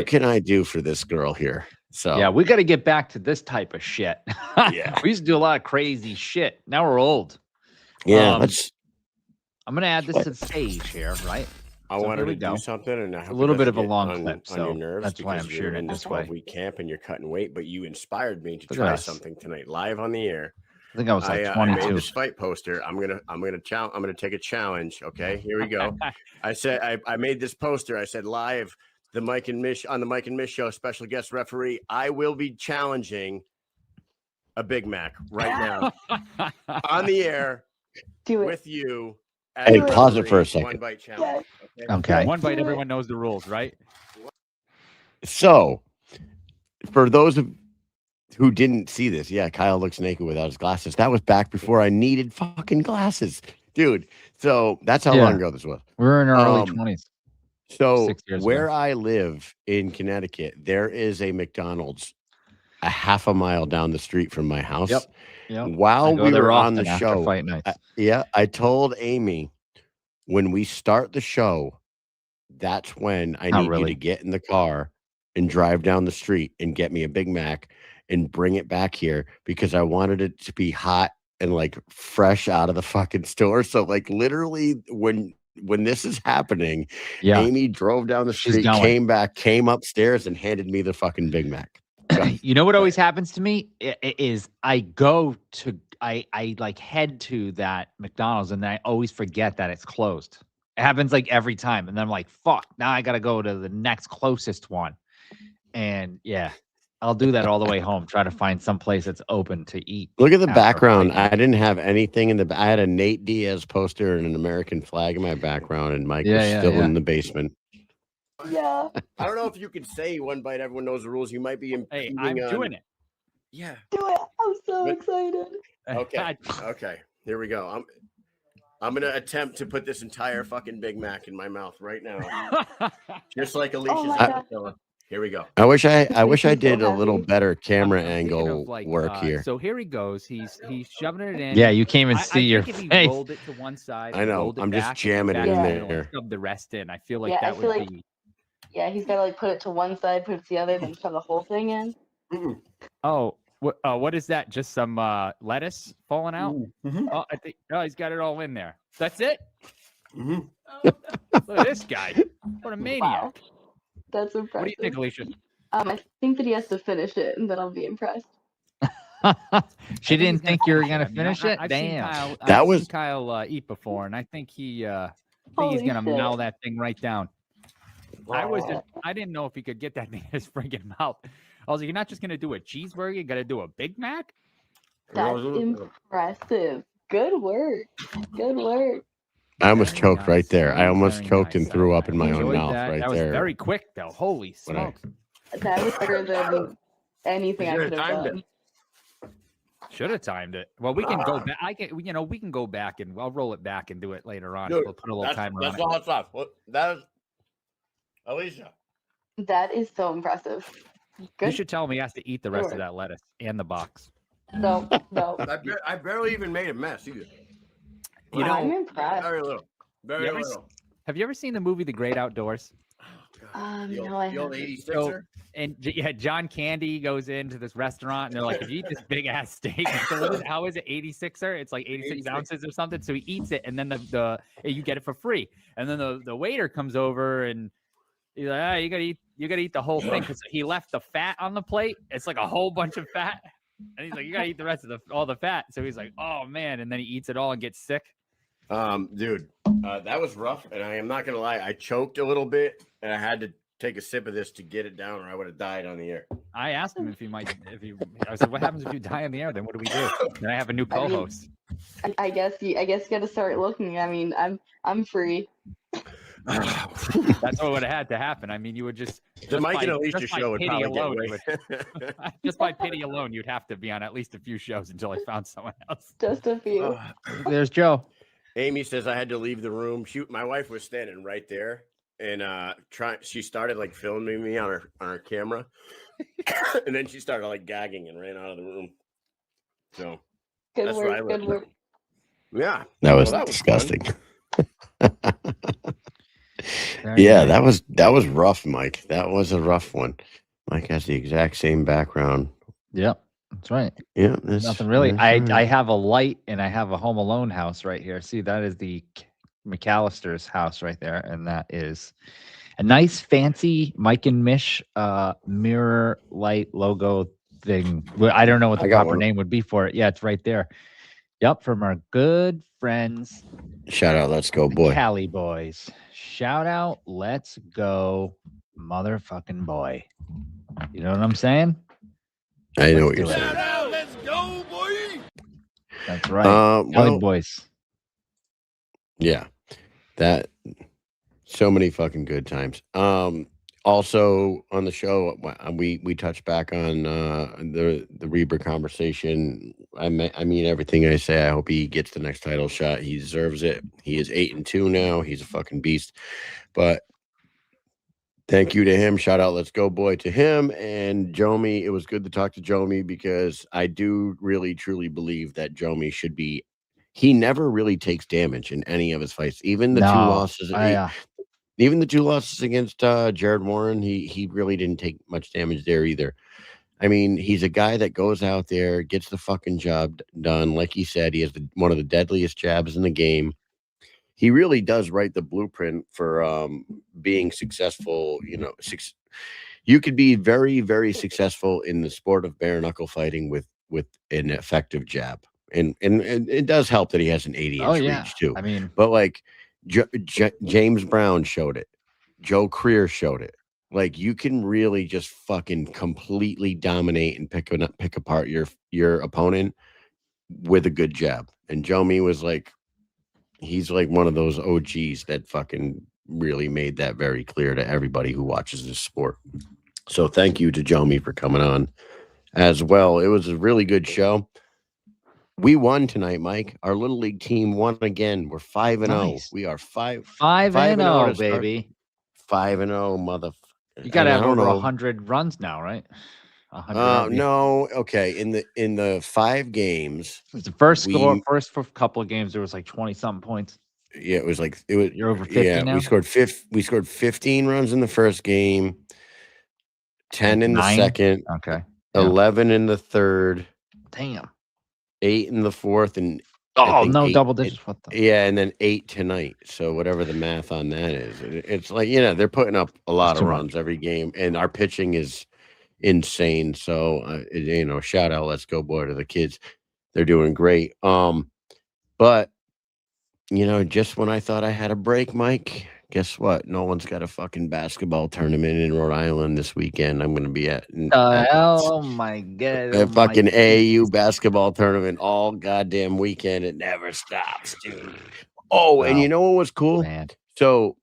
can I do for this girl here?" So Yeah, we got to get back to this type of shit. Yeah. We used to do a lot of crazy shit. Now we're old. yeah, Um, let's. I'm gonna add this to the stage here, right? I So wanted here we to go. do something, and I hope A little it bit doesn't of a get long on, clip, on so your nerves that's why I'm because sharing you're it in this the way. 12-week camp and you're cutting weight, but you inspired me to Look at try us. something tonight live on the air. I think I was like I made 22. this fight poster. I'm gonna take a challenge. Okay, here we go. I said I made this poster. I said live the Mike and Mish on the Mike and Mish show, special guest referee. I will be challenging a Big Mac right now on the air Do it. with you. Hey, as pause it for a referee, second. One bite challenge. Okay. One bite, everyone knows the rules, right? So, for those who didn't see this, yeah, Kyle looks naked without his glasses. That was back before I needed fucking glasses, dude. So that's how Yeah. long ago this was. We're in our early Um, 20s. So 6 years where ago. I live in Connecticut, there is a McDonald's a half a mile down the street from my house. Yep. Yep. While I go we there were on the often after show, fight nights. I told Amy when we start the show, that's when I Not need you really. to get in the car and drive down the street and get me a Big Mac and bring it back here because I wanted it to be hot and like fresh out of the fucking store. So like literally when this is happening, Yeah. Amy drove down the She's street, going. came back, came upstairs and handed me the fucking Big Mac. You know what always happens to me is I like head to that McDonald's and then I always forget that it's closed. It happens like every time. And then I'm like, fuck, now I got to go to the next closest one. And yeah, I'll do that all the way home. Try to find some place that's open to eat. Look at the after a background. fight. I didn't have anything in the. I had a Nate Diaz poster and an American flag in my background, and Mike was still in the basement. Yeah. I don't know if you could say one bite. Everyone knows the rules. You might be Hey, impeding I'm on- doing it. Yeah. Do it. I'm so But- excited. Okay. Okay. Here we go. I'm gonna attempt to put this entire fucking Big Mac in my mouth right now, just like Alicia's my at God. the fella. Here we go. I wish I makes me so did a little happy. better camera I'm thinking angle of, like, work here. So here he goes. He's shoving it in. Yeah, you can't even I see your think if he face. rolled it to one side, I know, rolled it I'm just back, jamming back it in the middle, there. and shove the rest in. I feel like Yeah, I that feel would like- be. Yeah, he's got to like put it to one side, put it to the other, then shove the whole thing in. Oh, what is that? Just some lettuce falling out? Mm-hmm. Oh, I think. Oh, he's got it all in there. That's it. Mm-hmm. Look at this guy. What a maniac. Wow. That's impressive. What do you think, Alicia? I think that he has to finish it, and then I'll be impressed. She I didn't he's gonna think you were finish gonna I mean, finish it. I've seen Damn. Kyle, That I've was- seen Kyle eat before, and I think he's gonna Holy mow shit. that thing right down. I didn't know if he could get that thing in his freaking mouth. I was like, you're not just gonna do a cheeseburger, you gotta do a Big Mac. That's impressive. Good work. Good work. I almost Very choked right nice, there. I very, almost very choked nice. and threw up I in my own enjoyed mouth that. right That was there. very quick though. Holy When I- smokes! That was better than anything I could have done. Should have timed it. Well, we can go back. We can go back and I'll roll it back and do it later on. Dude, We'll put a little timer on That's it. all it's off. That is Alicia. That is so impressive. You Good. should tell him he has to eat the rest Sure. of that lettuce and the box. No, no. I barely even made a mess either. You I'm know, impressed. Very little. Very You ever little. Have you ever seen the movie The Great Outdoors? No, I The old haven't. 86er? And yeah, John Candy goes into this restaurant and they're like, if you eat this big ass steak, so how is it 86er? It's like 86 ounces or something. So he eats it and then the you get it for free. And then the waiter comes over and he's like, you gotta eat the whole thing because he left the fat on the plate. It's like a whole bunch of fat. And he's like, you gotta eat the rest of all the fat. So he's like, oh man, and then he eats it all and gets sick. Dude, that was rough, and I am not gonna lie, I choked a little bit, and I had to take a sip of this to get it down, or I would have died on the air. I asked him I said, what happens if you die on the air? Then what do we do? Then I have a new co-host. I guess you gotta start looking. I mean, I'm free. That's what would have had to happen. I mean, you would just Mike and Alicia show would probably get away. Just by pity alone, you'd have to be on at least a few shows until I found someone else. Just a few. There's Joe. Amy says I had to leave the room. My wife was standing right there, and she started like filming me on her camera, and then she started like gagging and ran out of the room. So Good work. Yeah, that was disgusting. Yeah, that was rough, Mike. That was a rough one. Mike has the exact same background. Yep, that's right. Yeah, nothing really. I have a light and I have a Home Alone house right here. See, that is the McAllister's house right there, and that is a nice fancy Mike and Mish mirror light logo thing. I don't know what the proper name would be for it. Yeah, it's right there. Yep, from our good friends. Shout out, let's go, boy. Cali boys. Shout out, let's go, motherfucking boy. You know what I'm saying? I know what you're saying. Shout out, let's go, boy. That's right. Cali boys. Yeah, that so many fucking good times. Also on the show, we touched back on the Reber conversation. I mean everything I say. I hope he gets the next title shot. He deserves it. He is 8-2 now. He's a fucking beast. But thank you to him. Shout out, let's go, boy, to him and Jomi. It was good to talk to Jomi because I do really truly believe that Jomi should be. He never really takes damage in any of his fights, even the two losses. Even the two losses against Jared Warren, he really didn't take much damage there either. I mean, he's a guy that goes out there, gets the fucking job done. Like he said, he has one of the deadliest jabs in the game. He really does write the blueprint for being successful. You know, you could be very, very successful in the sport of bare knuckle fighting with an effective jab. And it does help that he has an 80-inch reach too. I mean, but like James Brown showed it. Joe Creer showed it. Like you can really just fucking completely dominate and pick apart your opponent with a good jab. And Jomi was like, he's like one of those OGs that fucking really made that very clear to everybody who watches this sport. So thank you to Jomi for coming on as well. It was a really good show. We won tonight, Mike. Our little league team won again. We're 5-0. Nice. We are 5-0, 5-0, baby. 5-0, motherfucker. You got to have over 100 runs now, right? No. Okay. In the 5 games, it was the first couple of games, there was like 20 something points. Yeah, it was. You're over 50 now? We scored 15 runs in the first game, 10 in the second, okay, 11 in the third. Damn. 8 in the fourth, and double digits. And then 8 tonight. So whatever the math on that is, it's like they're putting up a lot of runs every game, and our pitching is insane. So shout out, let's go, boy, to the kids. They're doing great. But just when I thought I had a break, Mike, guess what? No one's got a fucking basketball tournament in Rhode Island this weekend. I'm going to be at oh my god, a fucking AAU basketball tournament all goddamn weekend. It never stops, dude. Oh, and you know what was cool? Man. So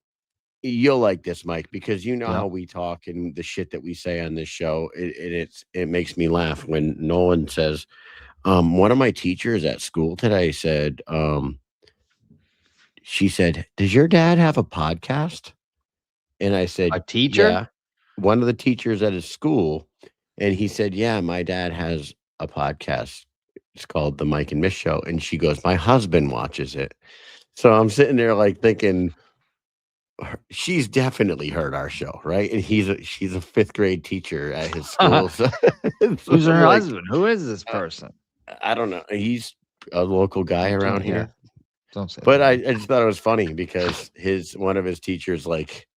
you'll like this, Mike, because you know how we talk and the shit that we say on this show. It makes me laugh when Nolan says, one of my teachers at school today said, she said, does your dad have a podcast? And I said, a teacher? Yeah, one of the teachers at his school. And he said, yeah, my dad has a podcast. It's called The Mike and Mish Show. And she goes, my husband watches it. So I'm sitting there like thinking, she's definitely heard our show, right? And she's a 5th grade teacher at his school. So, Who's her like, husband? Who is this person? I don't know. He's a local guy around Yeah. here. Don't say But that. I just thought it was funny because one of his teachers, like,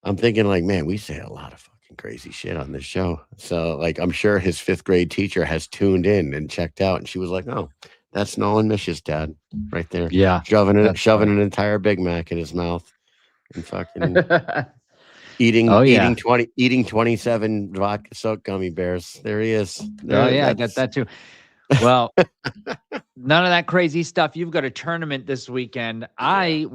I'm thinking, like, man, we say a lot of fucking crazy shit on this show. So, like, I'm sure his 5th grade teacher has tuned in and checked out, and she was like, "Oh, that's Nolan Mish's dad, right there, Yeah, shoving that's an funny. entire Big Mac in his mouth, and fucking eating Oh, yeah. 27 vodka soaked gummy bears. There he is. Oh yeah, I got that too. Well, none of that crazy stuff. You've got a tournament this weekend. I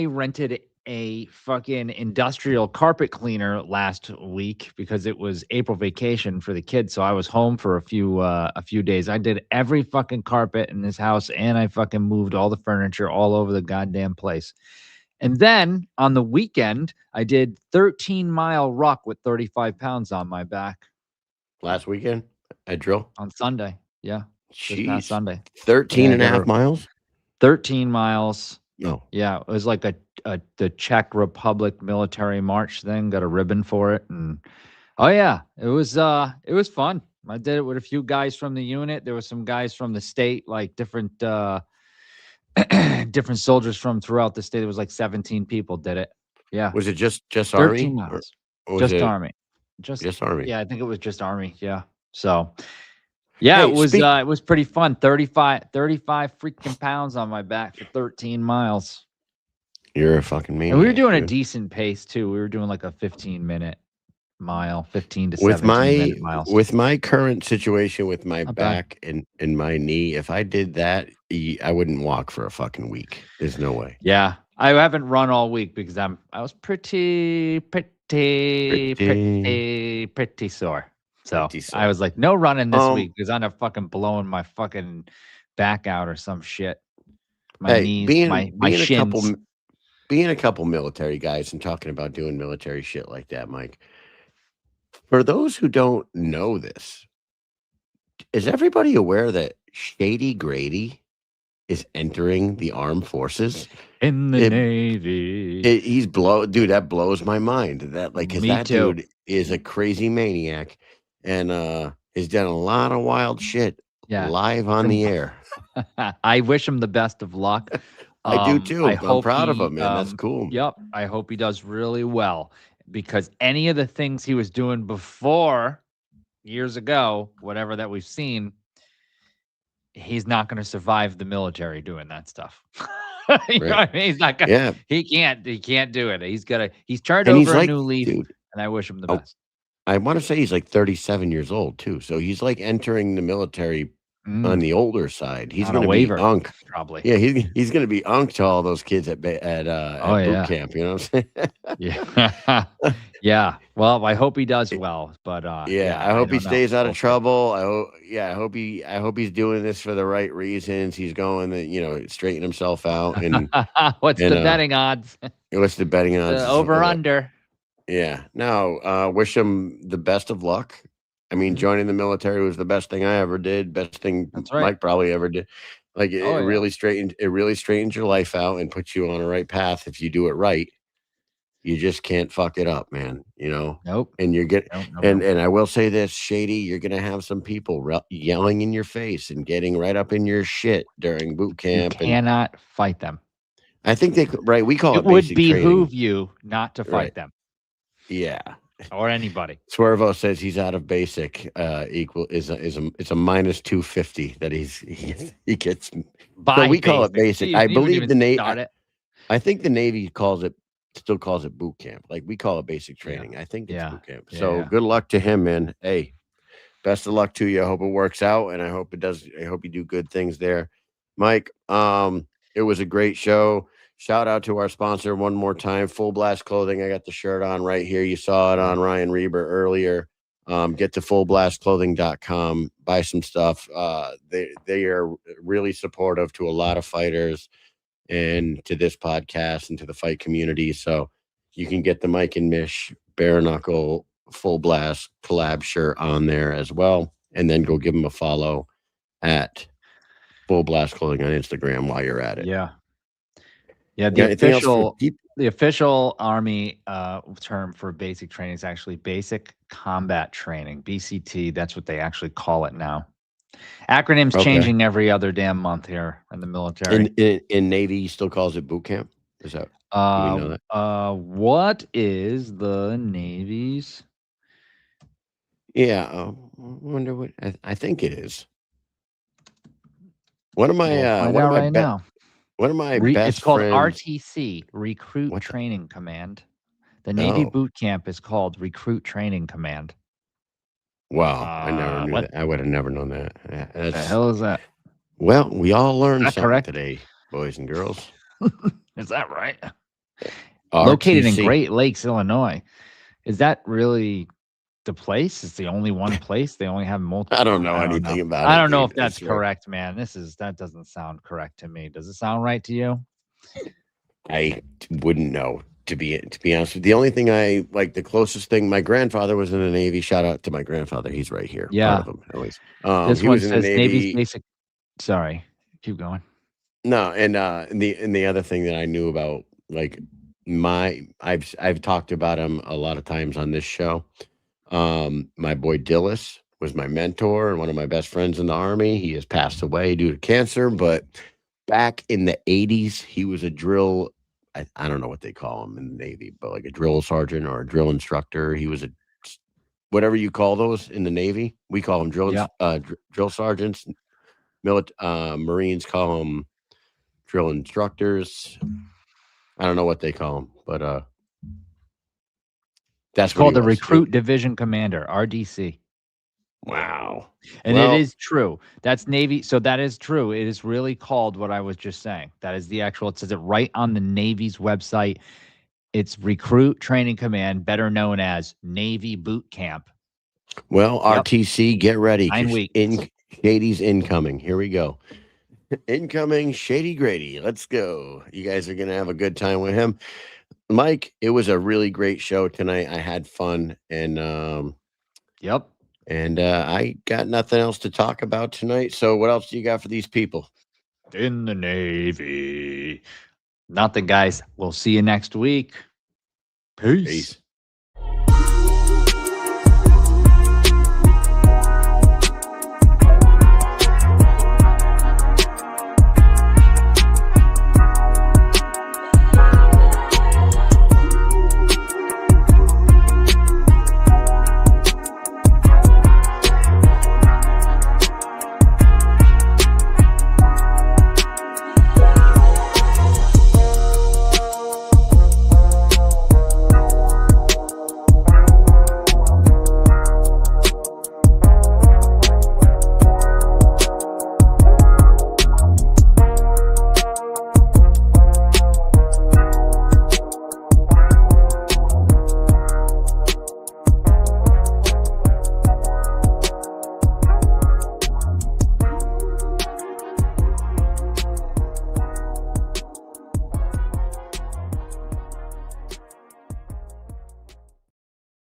rented a fucking industrial carpet cleaner last week because it was April vacation for the kids. So I was home for a few days. I did every fucking carpet in this house, and I fucking moved all the furniture all over the goddamn place. And then on the weekend, I did 13-mile ruck with 35 pounds on my back. Last weekend at drill on Sunday. Yeah. This past Jeez. Sunday. 13 Yeah, and a half miles. 13 miles. No. Yeah, it was like the Czech Republic military march thing. Got a ribbon for it, and oh yeah, it was fun. I did it with a few guys from the unit. There were some guys from the state, like different different soldiers from throughout the state. It was like 17 people did it. Yeah. Was it just 13 Army? miles. Or was Just it Army. just Army? Yeah, I think it was just Army. Yeah. So yeah, Hey, it was pretty fun. 35 freaking pounds on my back for 13 miles. You're a fucking maniac. And we were doing a dude. decent pace too. We were doing like a 15-minute mile, 15 to with 17-minute miles. with my current situation with my Not bad. back and my knee. If I did that, I wouldn't walk for a fucking week. There's no way. Yeah, I haven't run all week because I was pretty sore. So Pretty sore. I was like, no running this Um, week because I'm fucking blowing my fucking back out or some shit. My knees, my shins. Being a couple military guys and talking about doing military shit like that, Mike. For those who don't know this, is everybody aware that Shady Grady is entering the armed forces in the Navy? Dude, that blows my mind. That because Me that too. dude is a crazy maniac and has done a lot of wild shit live on the air. I wish him the best of luck. I do too. I'm proud of he, him, man. That's cool. Yep. I hope he does really well because any of the things he was doing before years ago, whatever that we've seen, he's not going to survive the military doing that stuff. You know what I mean? He's not gonna, Yeah. he can't do it. He's turned And he's over a like, new leaf, dude, and I wish him the best. I want to say he's like 37 years old too. So he's like entering the military on the older side. He's On going a to be waiver, unk. probably. Yeah, he's going to be unk to all those kids at boot camp. You know what I'm saying? Yeah. Yeah. Well, I hope he does well, but Yeah, I hope he stays out of trouble. I hope he's doing this for the right reasons. He's going to, straighten himself out. And what's the betting odds? What's the betting odds? Over under. Yeah. No, wish him the best of luck. I mean, joining the military was the best thing I ever did. Best thing Mike probably ever did. Like it really straightened your life out and puts you on a right path. If you do it right, you just can't fuck it up, man. Nope. And you're getting, and I will say this, Shady, you're gonna have some people yelling in your face and getting right up in your shit during boot camp. You cannot fight them. I think we call it. It would basic behoove training. you not to fight them. Yeah. Or anybody. Swervo says he's out of basic. It's a minus 250 that he gets. So we call it basic. I believe the Navy. I think the Navy still calls it boot camp. Like we call it basic training. I think it's boot camp. So good luck to him, man. Hey, best of luck to you. I hope it works out, and I hope it does. I hope you do good things there, Mike. It was a great show. Shout out to our sponsor one more time, Full Blast Clothing. I got the shirt on right here. You saw it on Ryan Reber earlier. Get to fullblastclothing.com, buy some stuff. They are really supportive to a lot of fighters and to this podcast and to the fight community. So you can get the Mike and Mish bare knuckle Full Blast collab shirt on there as well. And then go give them a follow at Full Blast Clothing on Instagram while you're at it. Yeah. Yeah, the official The official Army term for basic training is actually basic combat training, BCT. That's what they actually call it now. Acronyms Okay. changing every other damn month here in the military. In Navy, he still calls it boot camp. Is that? Do we know that? What is the Navy's? Yeah, I wonder what. I think it is. One of my We'll find one out of my right now. one of my It's best called friends. RTC, Recruit What the- Training Command. The Navy Oh. boot camp is called Recruit Training Command. Wow, I never knew what that. I would have never known that. the That's, hell is that? well, we all learned Is that something correct? today, boys and girls. Is that right? Located in RTC. Great Lakes, Illinois. Is that really the place? It's the only one place. They only have multiple. I don't know anything about it. I don't know dude. if that's I swear. correct, man. That doesn't sound correct to me. Does it sound right to you? I wouldn't know, to be honest with you. The only thing I like, the closest thing, my grandfather was in the Navy. Shout out to my grandfather. He's right here. Yeah. Part of him, at least. This he one was in the says Navy's Navy. basic. Sorry, keep going. No, and the other thing that I knew about, like, I've talked about him a lot of times on this show. My boy Dillis was my mentor and one of my best friends in the Army. He has passed away due to cancer, but back in the 80s, he was a drill. I don't know what they call him in the Navy, but like a drill sergeant or a drill instructor. He was a whatever you call those in the Navy. We call them drill sergeants. Marines call them drill instructors. I don't know what they call them, but that's called the what he was. Recruit Division Commander, RDC. Wow. And Well- it is true. That's Navy. So that is true. It is really called what I was just saying. That is the actual, it says it right on the Navy's website. It's Recruit Training Command, better known as Navy Boot Camp. Well, Yep. RTC, get ready. 9 weeks. Shady's incoming. Here we go. Incoming Shady Grady. Let's go. You guys are going to have a good time with him. Mike, it was a really great show tonight. I had fun, and Yep. and I got nothing else to talk about tonight. So what else do you got for these people? In the Navy. Nothing, guys. We'll see you next week. Peace. Peace.